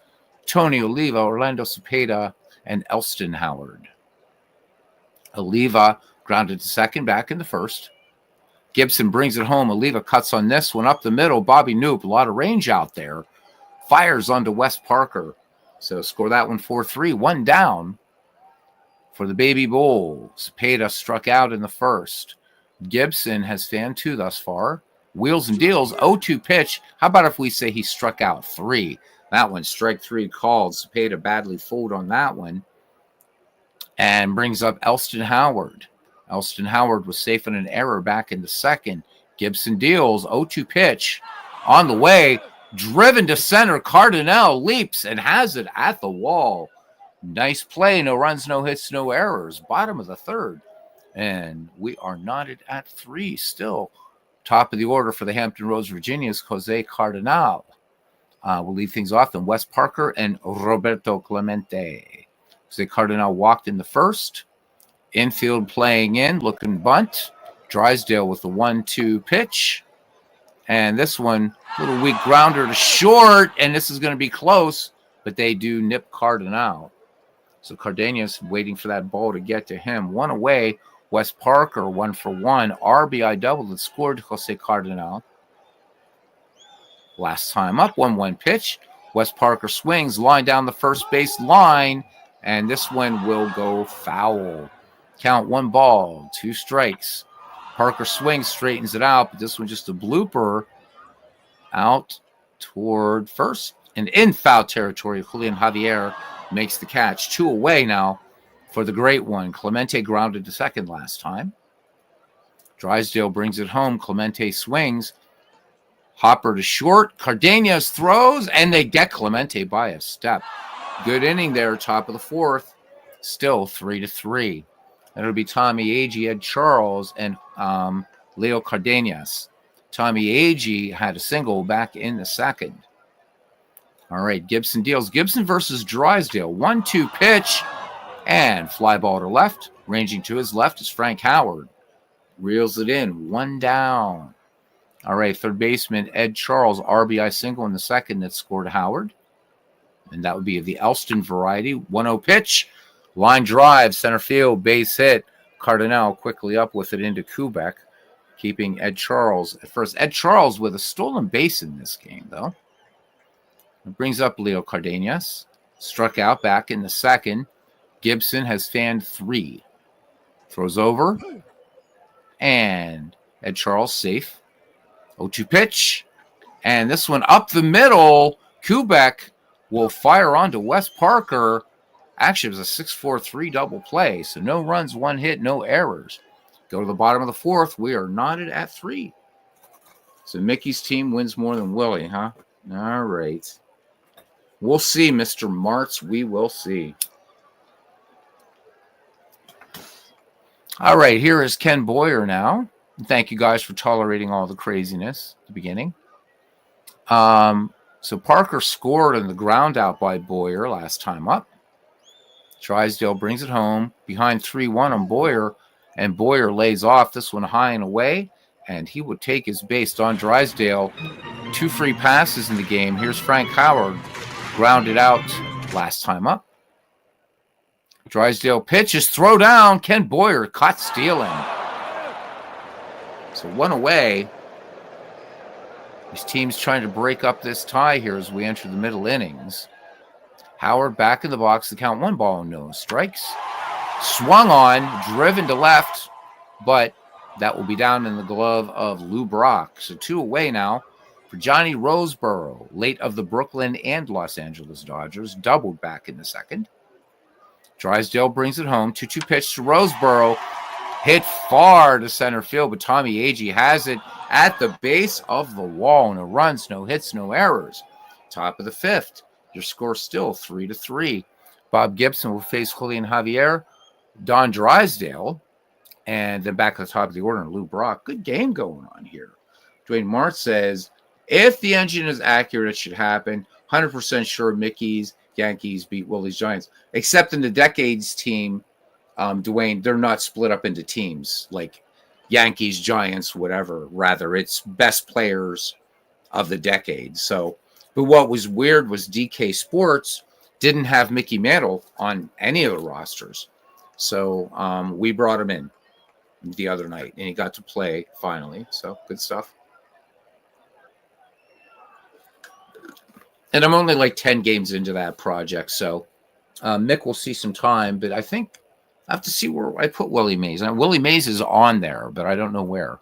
Tony Oliva, Orlando Cepeda, and Elston Howard. Oliva grounded to second, back in the first. Gibson brings it home. Oliva cuts on this one up the middle. Bobby Knope, a lot of range out there. Fires onto Wes Parker. So score that one 4-3. 1 down for the Baby Bull. Cepeda struck out in the first. Gibson has fanned 2 thus far. Wheels and deals. 0-2 pitch. How about if we say he struck out 3? That one, strike 3 called. Cepeda badly fooled on that one. And brings up Elston Howard. Elston Howard was safe in an error back in the second. Gibson deals. 0-2 pitch. On the way. Driven to center. Cardinal leaps and has it at the wall. Nice play. No runs, no hits, no errors. Bottom of the third. And we are knotted at 3 still. Top of the order for the Hampton Roads Virginians, Jose Cardinal. We'll leave things off. Then Wes Parker and Roberto Clemente. Jose Cardinal walked in the first. Infield playing in, looking bunt. Drysdale with the 1-2 pitch. And this one, little weak grounder to short, and this is going to be close, but they do nip Cardinal. So Cardenas waiting for that ball to get to him. One away, Wes Parker, 1-for-1. RBI double that scored Jose Cardinal. Last time up, 1-1 pitch. Wes Parker swings, line down the first base line, and this one will go foul. Count 1 ball, 2 strikes. Parker swings, straightens it out, but this one just a blooper out toward first. And in foul territory, Julian Javier makes the catch. 2 away now for the great one. Clemente grounded to second last time. Drysdale brings it home. Clemente swings. Hopper to short. Cardenas throws, and they get Clemente by a step. Good inning there, top of the 4th. Still 3-3. And it'll be Tommy Agee, Ed Charles, and Leo Cardenas. Tommy Agee had a single back in the second. All right, Gibson deals. Gibson versus Drysdale. 1-2 pitch, and fly ball to left. Ranging to his left is Frank Howard. Reels it in. 1 down. All right, third baseman Ed Charles, RBI single in the second that scored Howard. And that would be of the Elston variety. 1-0 pitch. Line drive, center field, base hit. Cardinal quickly up with it into Kubek, keeping Ed Charles at first. Ed Charles with a stolen base in this game, though. It brings up Leo Cardenas. Struck out back in the second. Gibson has fanned 3. Throws over. And Ed Charles safe. 0-2 pitch. And this one up the middle. Kubek will fire onto Wes Parker. Actually, it was a 6-4-3 double play. So no runs, 1 hit, no errors. Go to the bottom of the 4th. We are knotted at 3. So Mickey's team wins more than Willie, huh? All right. We'll see, Mr. Martz. We will see. All right, here is Ken Boyer now. Thank you guys for tolerating all the craziness at the beginning. So Parker scored on the ground out by Boyer last time up. Drysdale brings it home behind 3-1 on Boyer, and Boyer lays off this one high and away, and he would take his base. Don Drysdale, 2 free passes in the game. Here's Frank Howard, grounded out last time up. Drysdale pitches, throw down. Ken Boyer caught stealing. So 1 away. These teams trying to break up this tie here as we enter the middle innings. Howard back in the box. The count 1 ball, no strikes. Swung on, driven to left, but that will be down in the glove of Lou Brock. So 2 away now for Johnny Roseboro, late of the Brooklyn and Los Angeles Dodgers, doubled back in the second. Drysdale brings it home. 2-2 pitch to Roseboro. Hit far to center field, but Tommy Agee has it at the base of the wall. No runs, no hits, no errors. Top of the 5th. Your score still 3-3. Bob Gibson will face Julian Javier, Don Drysdale, and then back at the top of the order, Lou Brock. Good game going on here. Dwayne Martz says, if the engine is accurate, it should happen. 100% sure Mickey's Yankees beat Willie's Giants. Except in the Decades team, Dwayne, they're not split up into teams like Yankees, Giants, whatever. Rather, it's best players of the decade. So, but what was weird was DK Sports didn't have Mickey Mantle on any of the rosters. So we brought him in the other night, and he got to play finally. So good stuff. And I'm only like 10 games into that project. So Mick will see some time, but I think I have to see where I put Willie Mays. And Willie Mays is on there, but I don't know where.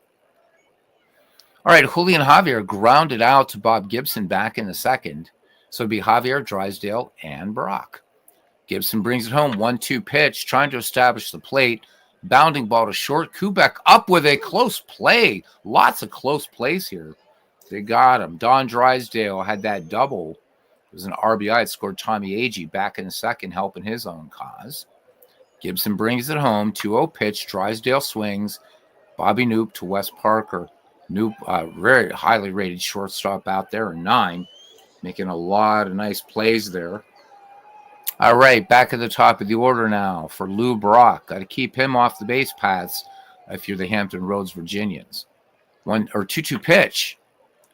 All right, Julian Javier grounded out to Bob Gibson back in the second. So it'd be Javier, Drysdale, and Brock. Gibson brings it home. 1-2 pitch, trying to establish the plate. Bounding ball to short. Kubek up with a close play. Lots of close plays here. They got him. Don Drysdale had that double. It was an RBI. It scored Tommy Agee back in the second, helping his own cause. Gibson brings it home. 2-0 pitch. Drysdale swings. Bobby Knoop to Wes Parker. Knoop, very highly rated shortstop out there in 9. Making a lot of nice plays there. All right, back at the top of the order now for Lou Brock. Got to keep him off the base paths if you're the Hampton Roads Virginians. 2-2 pitch.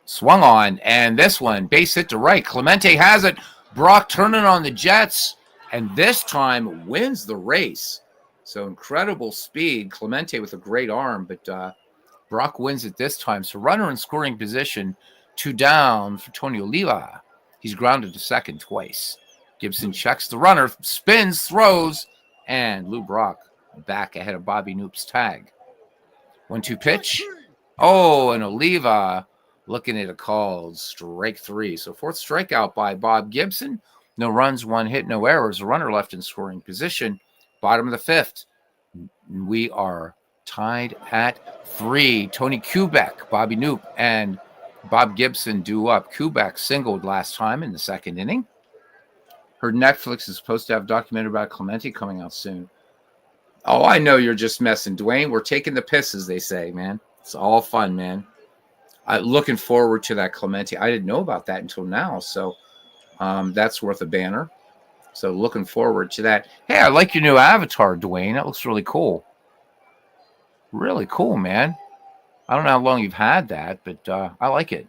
Swung on, and this one, base hit to right. Clemente has it. Brock turning on the Jets, and this time wins the race. So incredible speed. Clemente with a great arm, but Brock wins it this time. So runner in scoring position, 2 down for Tony Oliva. He's grounded to second twice. Gibson checks the runner, spins, throws, and Lou Brock back ahead of Bobby Knoop's tag. 1-2 pitch. Oh, and Oliva looking at a called strike 3. So fourth strikeout by Bob Gibson. No runs, 1 hit, no errors. A runner left in scoring position. Bottom of the 5th. We are tied at 3. Tony Kubek, Bobby Knoop, and Bob Gibson due up. Kubek singled last time in the 2nd inning. Heard Netflix is supposed to have a documentary about Clemente coming out soon. Oh, I know you're just messing, Dwayne. We're taking the piss, as they say, man. It's all fun, man. Looking forward to that Clemente. I didn't know about that until now, so that's worth a banner. So looking forward to that. Hey, I like your new avatar, Dwayne. That looks really cool. Really cool, man. I don't know how long you've had that, but I like it.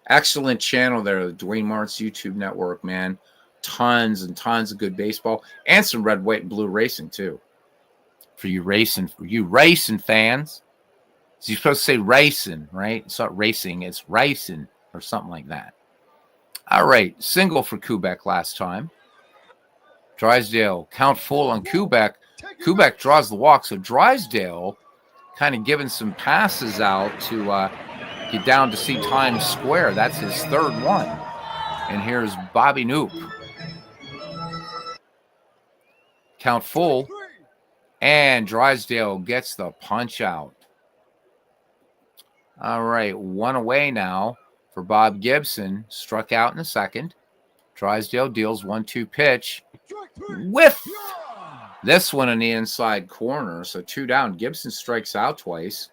Excellent channel there, the Dwayne Mart's YouTube network, man. Tons and tons of good baseball and some red, white, and blue racing too. For you racing fans. So you're supposed to say racing, right? It's not racing, it's racing or something like that. All right, single for Kubek last time. Drysdale count full on Kubek. Kubek draws the walk, so Drysdale kind of giving some passes out to get down to see Times Square. That's his 3rd one. And here's Bobby Knoop. Count full. And Drysdale gets the punch out. All right, 1 away now for Bob Gibson. Struck out in the 2nd. Drysdale deals 1-2 pitch. Whiff! This one in the inside corner. So 2 down. Gibson strikes out twice.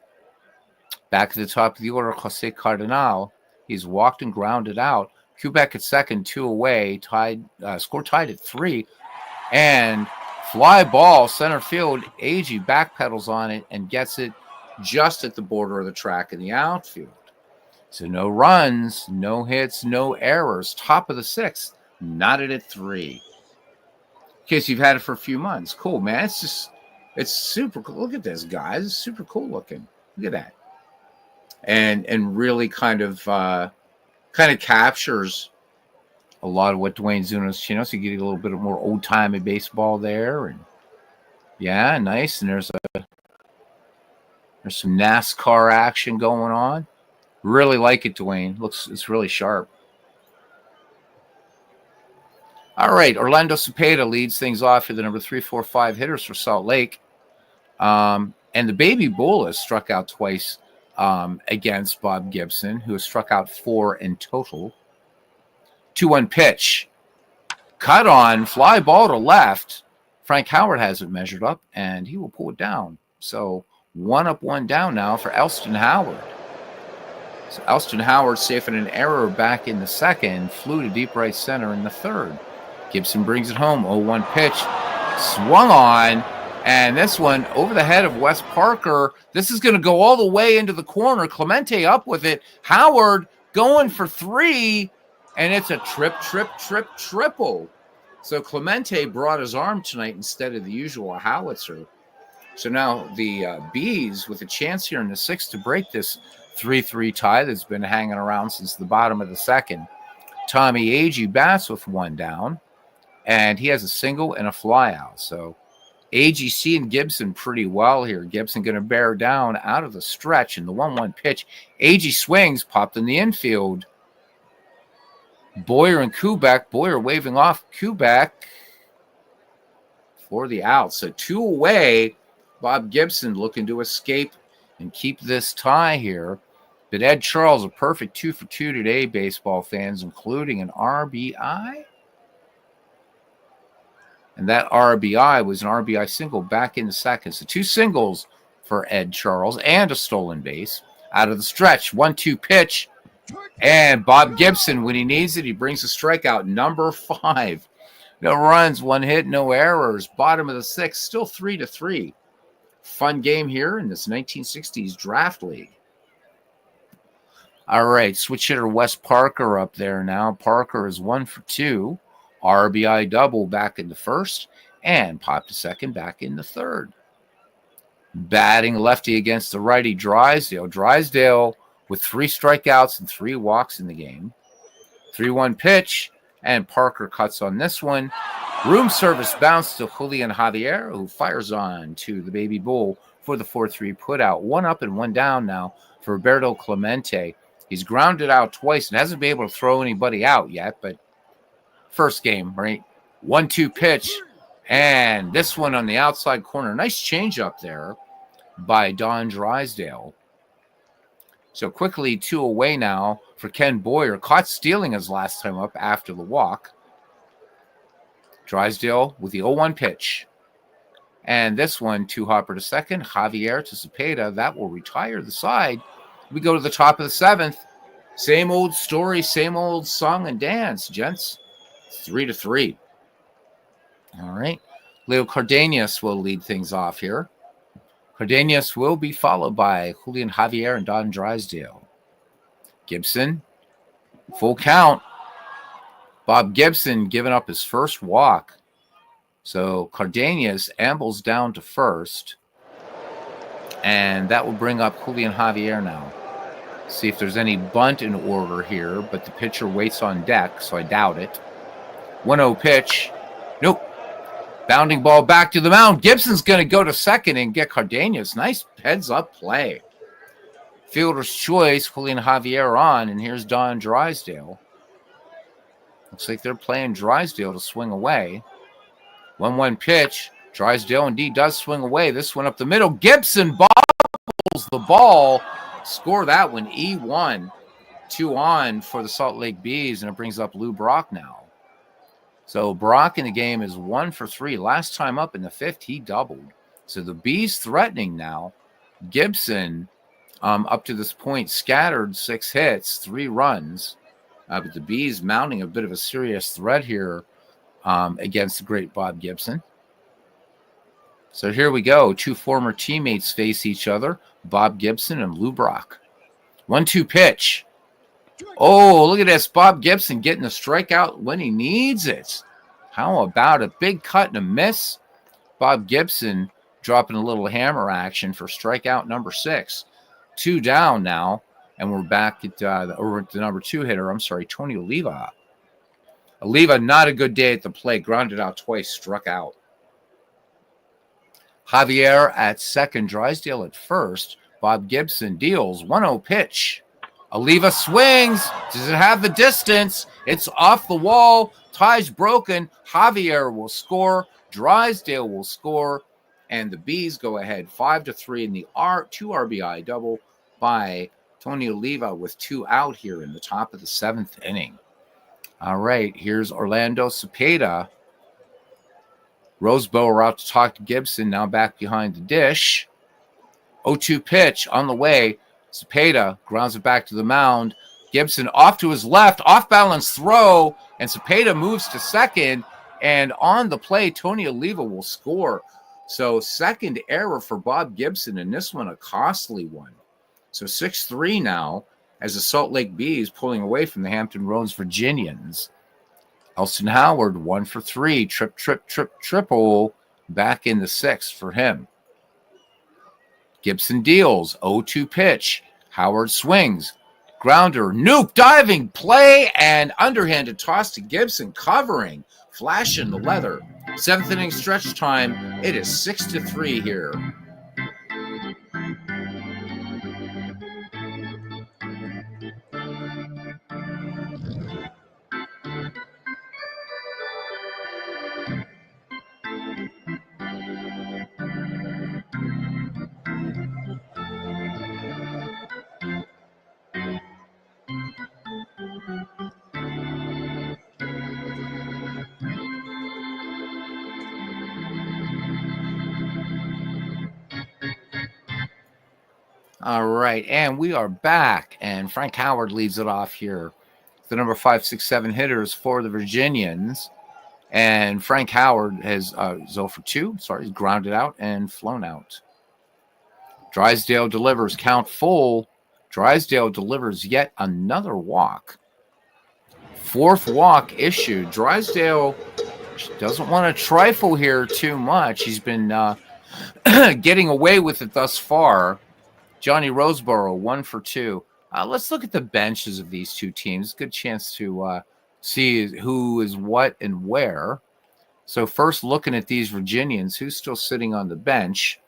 Back at the top of the order, Jose Cardenal. He's walked and grounded out. Kubek at 2nd, 2 away. Score tied at 3. And fly ball, center field. Agee backpedals on it and gets it just at the border of the track in the outfield. So no runs, no hits, no errors. Top of the 6th, knotted at 3. In case you've had it for a few months. Cool, man. It's super cool. Look at this, guys. It's super cool looking. Look at that. And really kind of captures a lot of what Dwayne's doing. So you get a little bit of more old timey baseball there, and yeah, nice. And there's some NASCAR action going on. Really like it, Dwayne. It's really sharp. All right, Orlando Cepeda leads things off for the number 3, 4, 5 hitters for Salt Lake, and the baby bull has struck out twice. Against Bob Gibson, who has struck out 4 in total. 2-1 pitch. Cut on, fly ball to left. Frank Howard has it measured up, and he will pull it down. So 1 up, 1 down now for Elston Howard. So Elston Howard safing an error back in the 2nd, flew to deep right center in the 3rd. Gibson brings it home, 0-1 pitch. Swung on. And this one over the head of Wes Parker. This is going to go all the way into the corner. Clemente up with it. Howard going for 3. And it's a triple. So Clemente brought his arm tonight instead of the usual howitzer. So now the Bees with a chance here in the 6th to break this 3-3 tie that's been hanging around since the bottom of the 2nd. Tommy Agee bats with 1 down. And he has a single and a fly out. So Agee seeing Gibson pretty well here. Gibson going to bear down out of the stretch in the 1-1 pitch. Agee swings, popped in the infield. Boyer and Kubek. Boyer waving off Kubek for the out. So 2 away. Bob Gibson looking to escape and keep this tie here. But Ed Charles, a perfect 2 for 2 today, baseball fans, including an RBI. And that RBI was an RBI single back in the 2nd. So 2 singles for Ed Charles and a stolen base. Out of the stretch, 1-2 pitch. And Bob Gibson, when he needs it, he brings a strikeout. Number 5. No runs, 1 hit, no errors. Bottom of the 6th, still 3-3. Fun game here in this 1960s draft league. All right, switch hitter Wes Parker up there now. Parker is 1 for 2. RBI double back in the first and popped to second back in the third. Batting lefty against the righty Drysdale. Drysdale with 3 strikeouts and 3 walks in the game. 3-1 pitch, and Parker cuts on this one. Room service bounce to Julian Javier, who fires on to the baby bull for the 4-3 put out. 1 up and 1 down now for Roberto Clemente. He's grounded out twice and hasn't been able to throw anybody out yet, but first game, right? 1-2 pitch, and this one on the outside corner. Nice change up there by Don Drysdale. So quickly 2 away now for Ken Boyer. Caught stealing his last time up after the walk. Drysdale with the 0-1 pitch. And this one, 2 hopper to second. Javier to Cepeda. That will retire the side. We go to the top of the 7th. Same old story, same old song and dance, gents. 3-3. All right. Leo Cardenas will lead things off here. Cardenas will be followed by Julian Javier and Don Drysdale. Gibson, full count. Bob Gibson giving up his first walk. So Cardenas ambles down to first. And that will bring up Julian Javier now. See if there's any bunt in order here, but the pitcher waits on deck, so I doubt it. 1-0 pitch. Nope. Bounding ball back to the mound. Gibson's going to go to second and get Cardenas. Nice heads-up play. Fielder's choice, Julian Javier on, and here's Don Drysdale. Looks like they're playing Drysdale to swing away. 1-1 pitch. Drysdale indeed does swing away. This one up the middle. Gibson bobbles the ball. Score that one. E1. 2 on for the Salt Lake Bees, and it brings up Lou Brock now. So Brock in the game is 1 for 3. Last time up in the 5th, he doubled. So the Bees threatening now. Gibson, up to this point, scattered 6 hits, 3 runs. But the Bees mounting a bit of a serious threat here against the great Bob Gibson. So here we go. 2 former teammates face each other, Bob Gibson and Lou Brock. 1-2 pitch. Oh, look at this. Bob Gibson getting a strikeout when he needs it. How about a big cut and a miss? Bob Gibson dropping a little hammer action for strikeout number 6. 2 down now, and we're back at the number 2 hitter. I'm sorry, Tony Oliva. Oliva, not a good day at the plate. Grounded out twice, struck out. Javier at second, Drysdale at first. Bob Gibson deals. 1-0 pitch. Oliva swings. Does it have the distance? It's off the wall. Tie's broken. Javier will score. Drysdale will score. And the Bees go ahead 5-3 in the 2 RBI double by Tony Oliva with 2 out here in the top of the 7th inning. All right, here's Orlando Cepeda. Rosebow are out to talk to Gibson, now back behind the dish. 0-2 pitch on the way. Cepeda grounds it back to the mound. Gibson off to his left, off-balance throw, and Cepeda moves to second. And on the play, Tony Oliva will score. So second error for Bob Gibson, and this one a costly one. So 6-3 now as the Salt Lake Bees pulling away from the Hampton Roads Virginians. Elston Howard, 1 for 3. Triple. Back in the 6th for him. Gibson deals. 0-2 pitch. Howard swings. Grounder. Nuke. Diving play. And underhanded toss to Gibson. Covering. Flashing the leather. 7th inning stretch time. It is 6-3 here. All right, and we are back, and Frank Howard leads it off here. The number 5, 6, 7 hitters for the Virginians, and Frank Howard has 0 for 2. Sorry, he's grounded out and flown out. Drysdale delivers, count full, Drysdale delivers yet another walk. 4th walk issued. Drysdale doesn't want to trifle here too much. He's been getting away with it thus far. Johnny Roseboro, 1 for 2. Let's look at the benches of these two teams. Good chance to see who is what and where. So first looking at these Virginians, who's still sitting on the bench.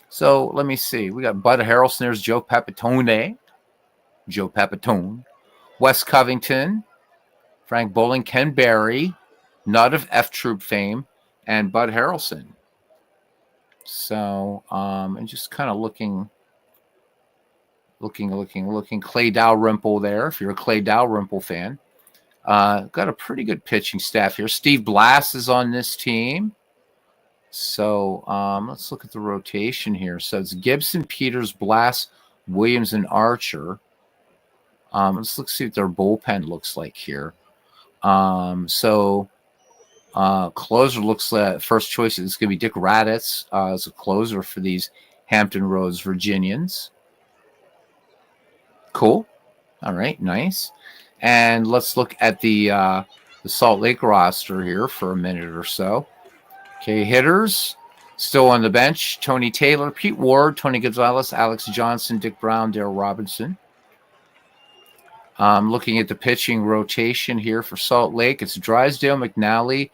So let me see. We got Bud Harrelson. There's Joe Pepitone. Wes Covington. Frank Bowling. Ken Berry. Not of F Troop fame. And Bud Harrelson. So, and just kind of looking. Clay Dalrymple there, if you're a Clay Dalrymple fan. Got a pretty good pitching staff here. Steve Blass is on this team. So let's look at the rotation here. So it's Gibson, Peters, Blass, Williams, and Archer. Let's see what their bullpen looks like here. Closer looks like first choice is going to be Dick Raditz as a closer for these Hampton Roads Virginians. Cool. All right, nice. And let's look at the Salt Lake roster here for a minute or so. Okay, hitters still on the bench: Tony Taylor, Pete Ward, Tony Gonzalez, Alex Johnson, Dick Brown, Darrell Robinson. Looking at the pitching rotation here for Salt Lake, it's Drysdale, McNally,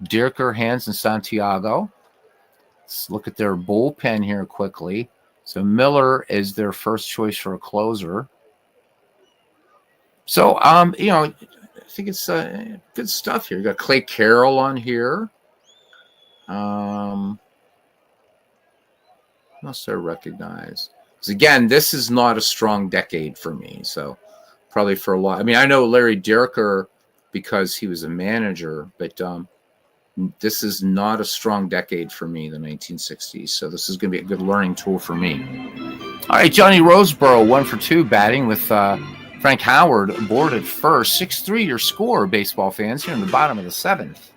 Dierker, Hans, and Santiago. Let's look at their bullpen here quickly. So Miller is their first choice for a closer. So, I think it's good stuff here. You got Clay Carroll on here. Must I recognize? So again, this is not a strong decade for me. So probably for a lot. I mean, I know Larry Dierker because he was a manager, but this is not a strong decade for me, the 1960s. So this is going to be a good learning tool for me. All right, Johnny Roseboro, 1 for 2, batting with Frank Howard aboard at first. 6-3 your score, baseball fans, here in the bottom of the 7th.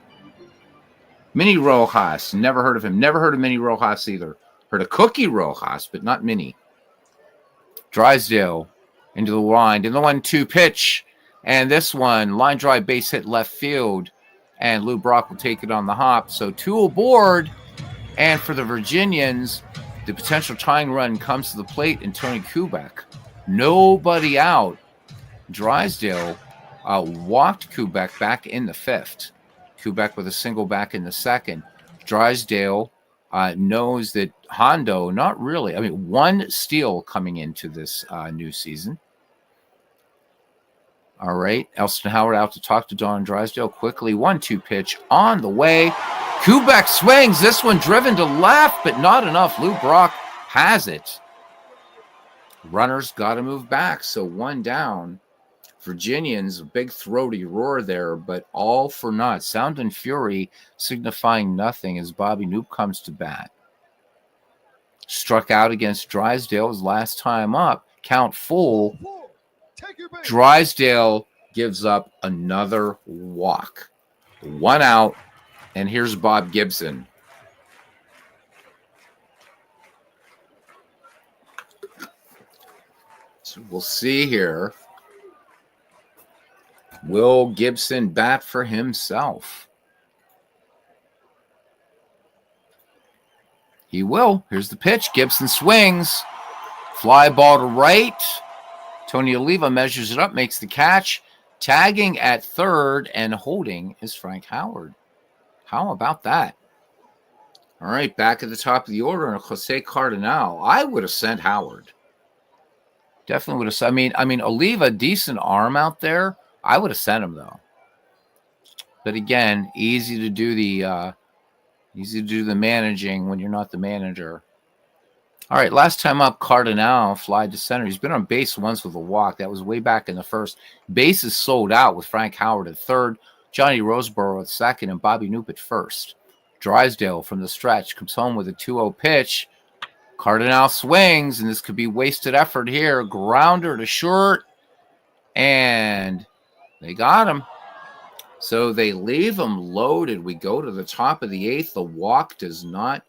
Minnie Rojas, never heard of him. Never heard of Minnie Rojas either. Heard of Cookie Rojas, but not Minnie. Drysdale into the line. In the 1-2 pitch. And this one, line drive, base hit left field. And Lou Brock will take it on the hop. So 2 aboard. And for the Virginians, the potential tying run comes to the plate and Tony Kubek. Nobody out. Drysdale walked Kubek back in the 5th. Kubek with a single back in the 2nd. Drysdale knows that Hondo, not really. I mean, 1 steal coming into this new season. All right. Elston Howard out to talk to Don Drysdale quickly. 1-2 pitch on the way. Kubek swings. This one driven to left, but not enough. Lou Brock has it. Runners got to move back. So 1 down. Virginians, a big throaty roar there, but all for naught. Sound and fury signifying nothing as Bobby Knoop comes to bat. Struck out against Drysdale his last time up. Count full. Drysdale gives up another walk. 1 out, and here's Bob Gibson. So we'll see here. Will Gibson bat for himself? He will. Here's the pitch. Gibson swings. Fly ball to right. Tony Oliva measures it up, makes the catch. Tagging at 3rd and holding is Frank Howard. How about that? All right, back at the top of the order, and Jose Cardinal. I would have sent Howard. Definitely would have sent. I mean, Oliva, decent arm out there. I would have sent him though. But again, easy to do the managing when you're not the manager. All right, last time up, Cardinal fly to center. He's been on base once with a walk. That was way back in the 1st. Base is sold out with Frank Howard at 3rd, Johnny Roseboro at 2nd, and Bobby Knoop at 1st. Drysdale from the stretch comes home with a 2-0 pitch. Cardinal swings, and this could be wasted effort here. Grounder to short, and they got him. So they leave him loaded. We go to the top of the 8th. The walk does not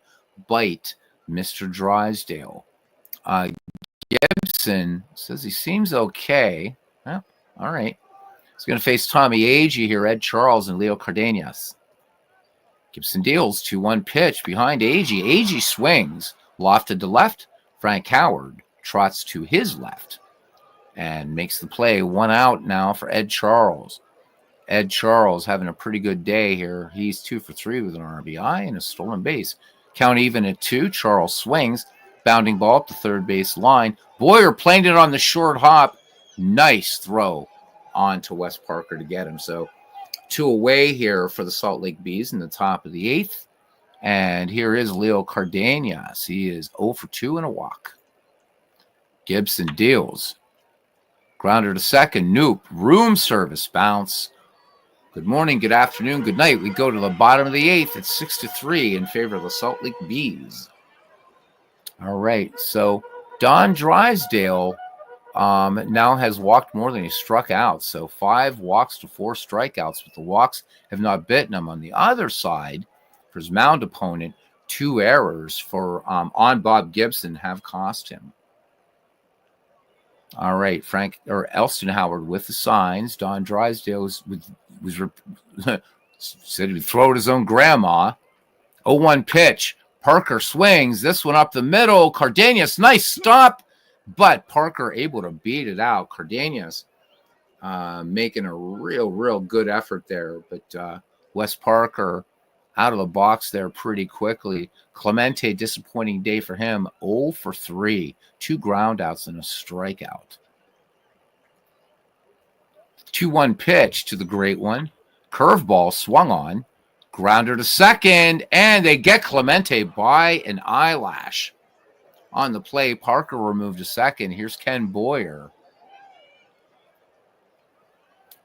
bite Mr. Drysdale. Gibson says he seems okay. Well, all right. He's going to face Tommy Agee here, Ed Charles, and Leo Cardenas. Gibson deals 2-1 pitch behind Agee. Agee swings, lofted to left. Frank Howard trots to his left and makes the play. 1 out now for Ed Charles. Ed Charles having a pretty good day here. He's 2 for 3 with an RBI and a stolen base. Count even at 2. Charles swings. Bounding ball up the third base line. Boyer playing it on the short hop. Nice throw on to Wes Parker to get him. So 2 away here for the Salt Lake Bees in the top of the 8th. And here is Leo Cardenas. He is 0 for 2 and a walk. Gibson deals. Grounder to second. Noop. Room service bounce. Good morning, good afternoon, good night. We go to the bottom of the 8th. It's 6-3 in favor of the Salt Lake Bees. All right, so Don Drysdale now has walked more than he struck out. So 5 walks to 4 strikeouts, but the walks have not bitten him. On the other side, for his mound opponent, 2 errors for on Bob Gibson have cost him. All right, Elston Howard with the signs. Don Drysdale said he'd throw at his own grandma. 0-1 pitch. Parker swings. This one up the middle. Cardenas, nice stop. But Parker able to beat it out. Cardenas making a real good effort there. But Wes Parker out of the box there pretty quickly. Clemente, disappointing day for him. 0 for 3. 2 groundouts and a strikeout. 2-1 pitch to the great one. Curveball swung on. Grounder to second. And they get Clemente by an eyelash. On the play, Parker removed to second. Here's Ken Boyer.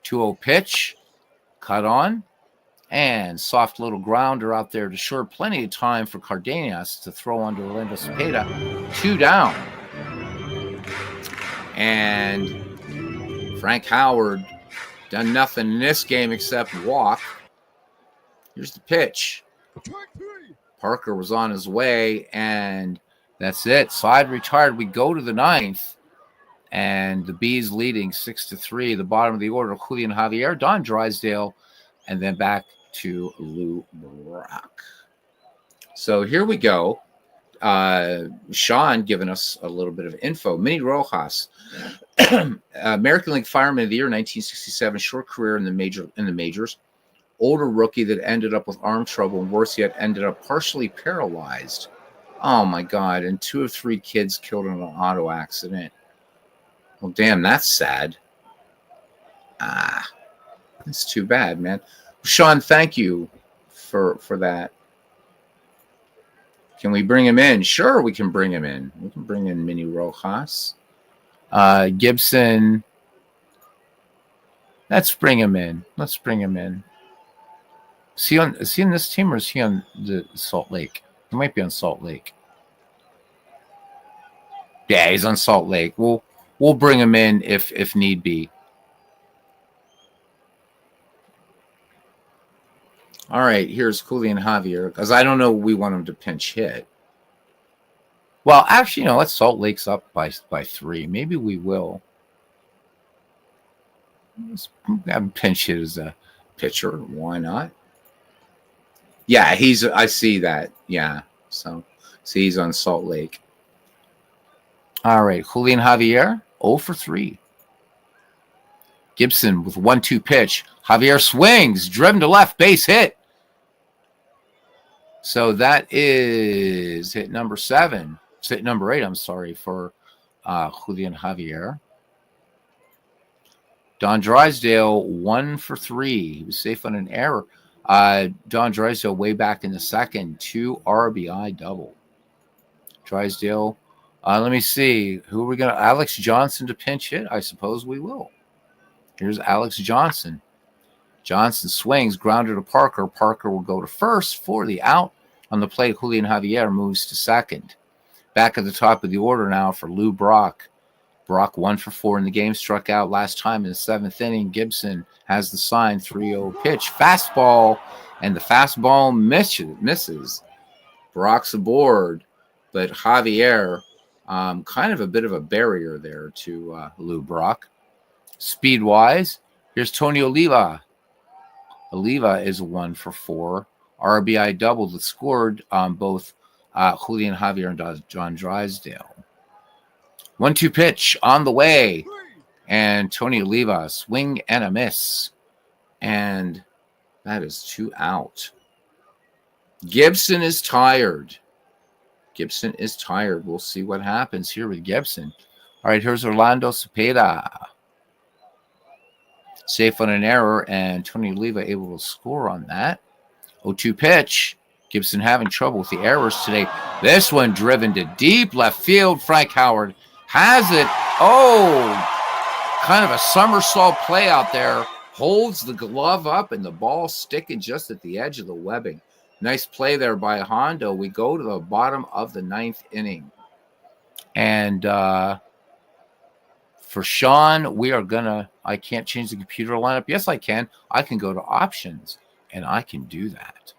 2-0 pitch. Cut on. And soft little grounder out there to short. Plenty of time for Cardenas to throw under Orlando Cepeda. 2 down. And Frank Howard done nothing in this game except walk. Here's the pitch. Parker was on his way, and that's it. Side retired. We go to the 9th, and the Bees leading 6-3. The bottom of the order, Julian Javier, Don Drysdale, and then back to Lou Brock. So here we go. Sean giving us a little bit of info. Minnie Rojas, American League Fireman of the Year, 1967, short career in the majors. Older rookie that ended up with arm trouble, and worse yet, ended up partially paralyzed. Oh my God! And 2 of 3 kids killed in an auto accident. Well, damn, that's sad. That's too bad, man. Sean, thank you for that. Can we bring him in? Sure, we can bring him in. We can bring in Minnie Rojas. Gibson. Let's bring him in. Is he on this team, or is he on the Salt Lake? He might be on Salt Lake. Yeah, he's on Salt Lake. We'll bring him in if need be. All right, here's Julian Javier, because I don't know we want him to pinch hit. Well, actually, let's Salt Lake's up by 3. Maybe we will. Let's have him pinch hit as a pitcher. Why not? Yeah, I see that. Yeah, so see, he's on Salt Lake. All right, Julian Javier, 0 for 3. Gibson with 1-2 pitch. Javier swings, driven to left, base hit. So that is hit number 7. It's hit number 8, I'm sorry, for Julian Javier. Don Drysdale, 1 for 3. He was safe on an error. Don Drysdale way back in the second, 2 RBI double. Drysdale, let me see. Who are we going to? Alex Johnson to pinch hit? I suppose we will. Here's Alex Johnson. Johnson swings, grounder to Parker. Parker will go to first for the out. On the plate, Julian Javier moves to second. Back at the top of the order now for Lou Brock. Brock 1 for 4 in the game, struck out last time in the 7th inning. Gibson has the sign, 3-0 pitch. Fastball, and the fastball misses. Brock's aboard, but Javier Kind of a bit of a barrier there to Lou Brock. Speed-wise, here's Tony Oliva. Oliva is 1 for 4. RBI double that scored both Julian Javier and John Drysdale. 1-2 pitch on the way. And Tony Oliva, swing and a miss. And that is 2 out. Gibson is tired. Gibson is tired. We'll see what happens here with Gibson. All right, here's Orlando Cepeda. Safe on an error, and Tony Oliva able to score on that. 0-2 pitch. Gibson having trouble with the errors today. This one driven to deep left field. Frank Howard has it. Oh, kind of a somersault play out there. Holds the glove up, and the ball sticking just at the edge of the webbing. Nice play there by Hondo. We go to the bottom of the 9th inning. And for Sean, we are going to – I can't change the computer lineup. Yes, I can. I can go to options, and I can do that.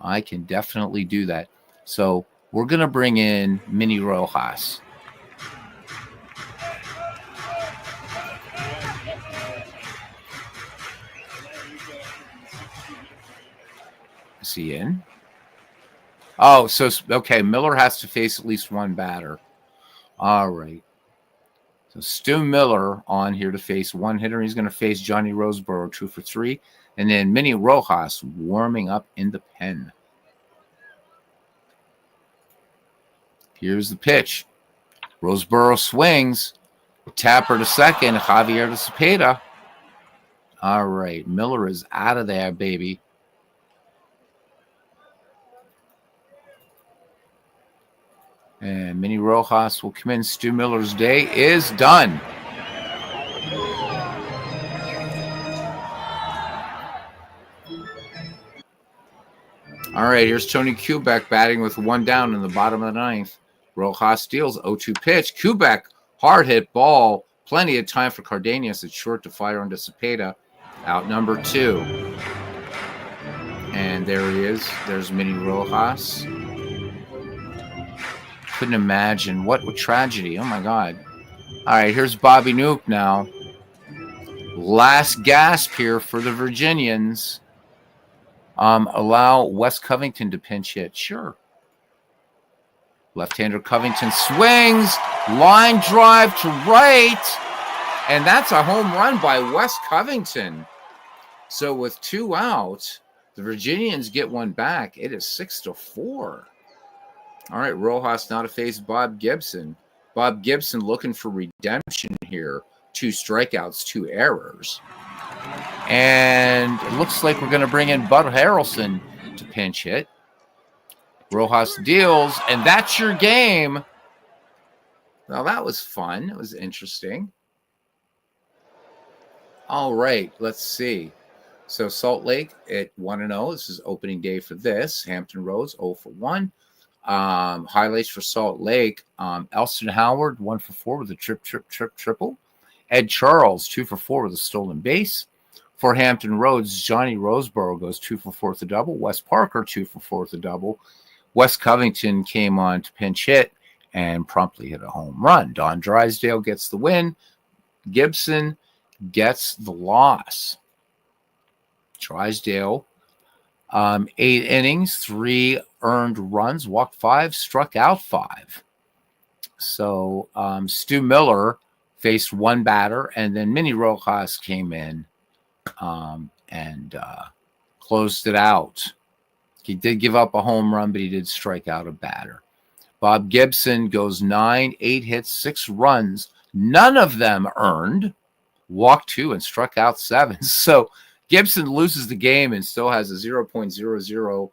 I can definitely do that. So we're going to bring in Mini Rojas. Is he in? Oh, so, okay, Miller has to face at least one batter. All right. So Stu Miller on here to face one hitter. He's going to face Johnny Roseboro, 2 for 3. And then Mini Rojas warming up in the pen. Here's the pitch. Roseboro swings. Tapper to second. Javier to Cepeda. All right. Miller is out of there, baby. And Mini Rojas will come in. Stu Miller's day is done. All right, here's Tony Kubek batting with 1 down in the bottom of the 9th. Rojas steals 0-2 pitch. Kubek, hard hit ball. Plenty of time for Cardenas. It's short to fire onto Cepeda. Out number 2. And there he is. There's Mini Rojas. Couldn't imagine. What a tragedy. Oh, my God. All right, here's Bobby Noop now. Last gasp here for the Virginians. Allow Wes Covington to pinch hit. Sure. Left-hander Covington swings. Line drive to right. And that's a home run by Wes Covington. So with 2 out, the Virginians get one back. It is 6-4. All right, Rojas now to face Bob Gibson. Bob Gibson looking for redemption here. 2 strikeouts, 2 errors. And it looks like we're going to bring in Bud Harrelson to pinch hit. Rojas deals, and that's your game. Well, that was fun. It was interesting. All right, let's see. So Salt Lake at 1-0. This is opening day for this. Hampton Roads 0 for 1. Highlights for Salt Lake. Elston Howard 1 for 4 with a triple. Ed Charles 2 for 4 with a stolen base. For Hampton Roads, Johnny Roseboro goes 2 for 4 with a double. Wes Parker 2 for 4 with a double. Wes Covington came on to pinch hit and promptly hit a home run. Don Drysdale gets the win. Gibson gets the loss. Drysdale, 8 innings, 3 earned runs, walked 5, struck out 5. So Stu Miller faced 1 batter, and then Mini Rojas came in and closed it out. He did give up a home run, but he did strike out a batter. Bob Gibson goes 9, 8 hits, 6 runs, none of them earned, walked 2 and struck out 7. So Gibson loses the game and still has a 0.00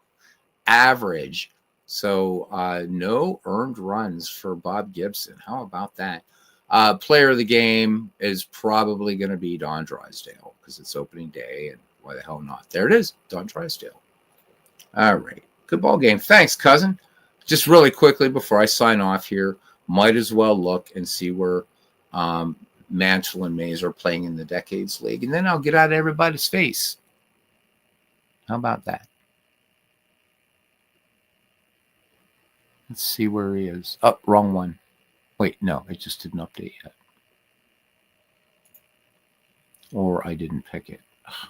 average. So no earned runs for Bob Gibson. How about that? Player of the game is probably going to be Don Drysdale because it's opening day, and why the hell not? There it is, Don Drysdale. All right, good ball game. Thanks, cousin. Just really quickly before I sign off here, might as well look and see where Mantle and Mays are playing in the Decades League, and then I'll get out of everybody's face. How about that? Let's see where he is. Oh, wrong one. Wait, no, it just didn't update yet. Or I didn't pick it. Ugh.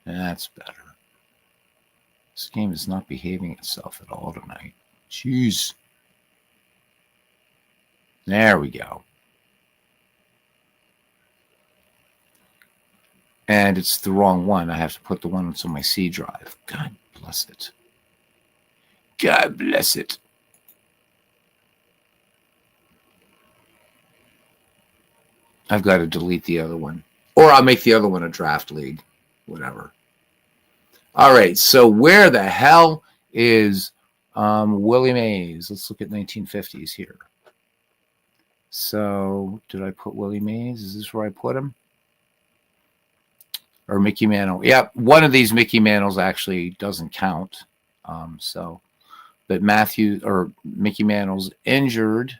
That's better. This game is not behaving itself at all tonight. Jeez. There we go. And it's the wrong one. I have to put the one that's on my C drive. God bless it. God bless it. I've got to delete the other one. Or I'll make the other one a draft league. Whatever. All right. So where the hell is Willie Mays? Let's look at 1950s here. So did I put Willie Mays? Is this where I put him? Or Mickey Mantle? Yeah, one of these Mickey Mantles actually doesn't count. But Mickey Mantle's injured.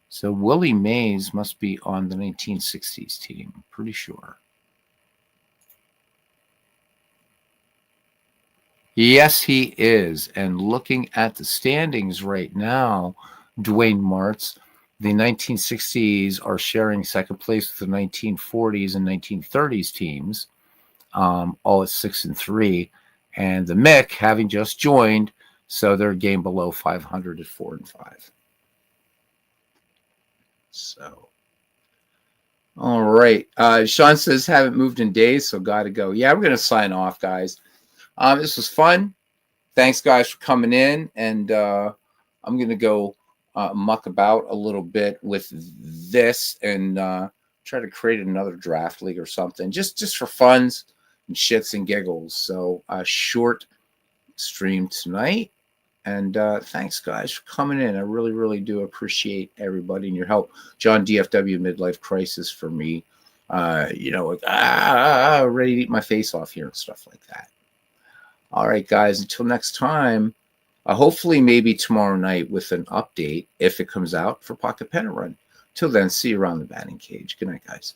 So Willie Mays must be on the 1960s team. I'm pretty sure. Yes, he is. And looking at the standings right now, Dwayne Martz, the 1960s are sharing second place with the 1940s and 1930s teams, all at 6-3. And the Mick, having just joined, so they're a game below 500 at 4-5. So, all right. Sean says, haven't moved in days, so got to go. Yeah, we're going to sign off, guys. This was fun. Thanks, guys, for coming in. And I'm going to go muck about a little bit with this and try to create another draft league or something, just for funs and shits and giggles. So a short stream tonight. And thanks, guys, for coming in. I really, really do appreciate everybody and your help. John DFW, midlife crisis for me. Ready to eat my face off here and stuff like that. All right, guys, until next time, hopefully maybe tomorrow night with an update, if it comes out, for Pocket Pennant Run. Till then, see you around the batting cage. Good night, guys.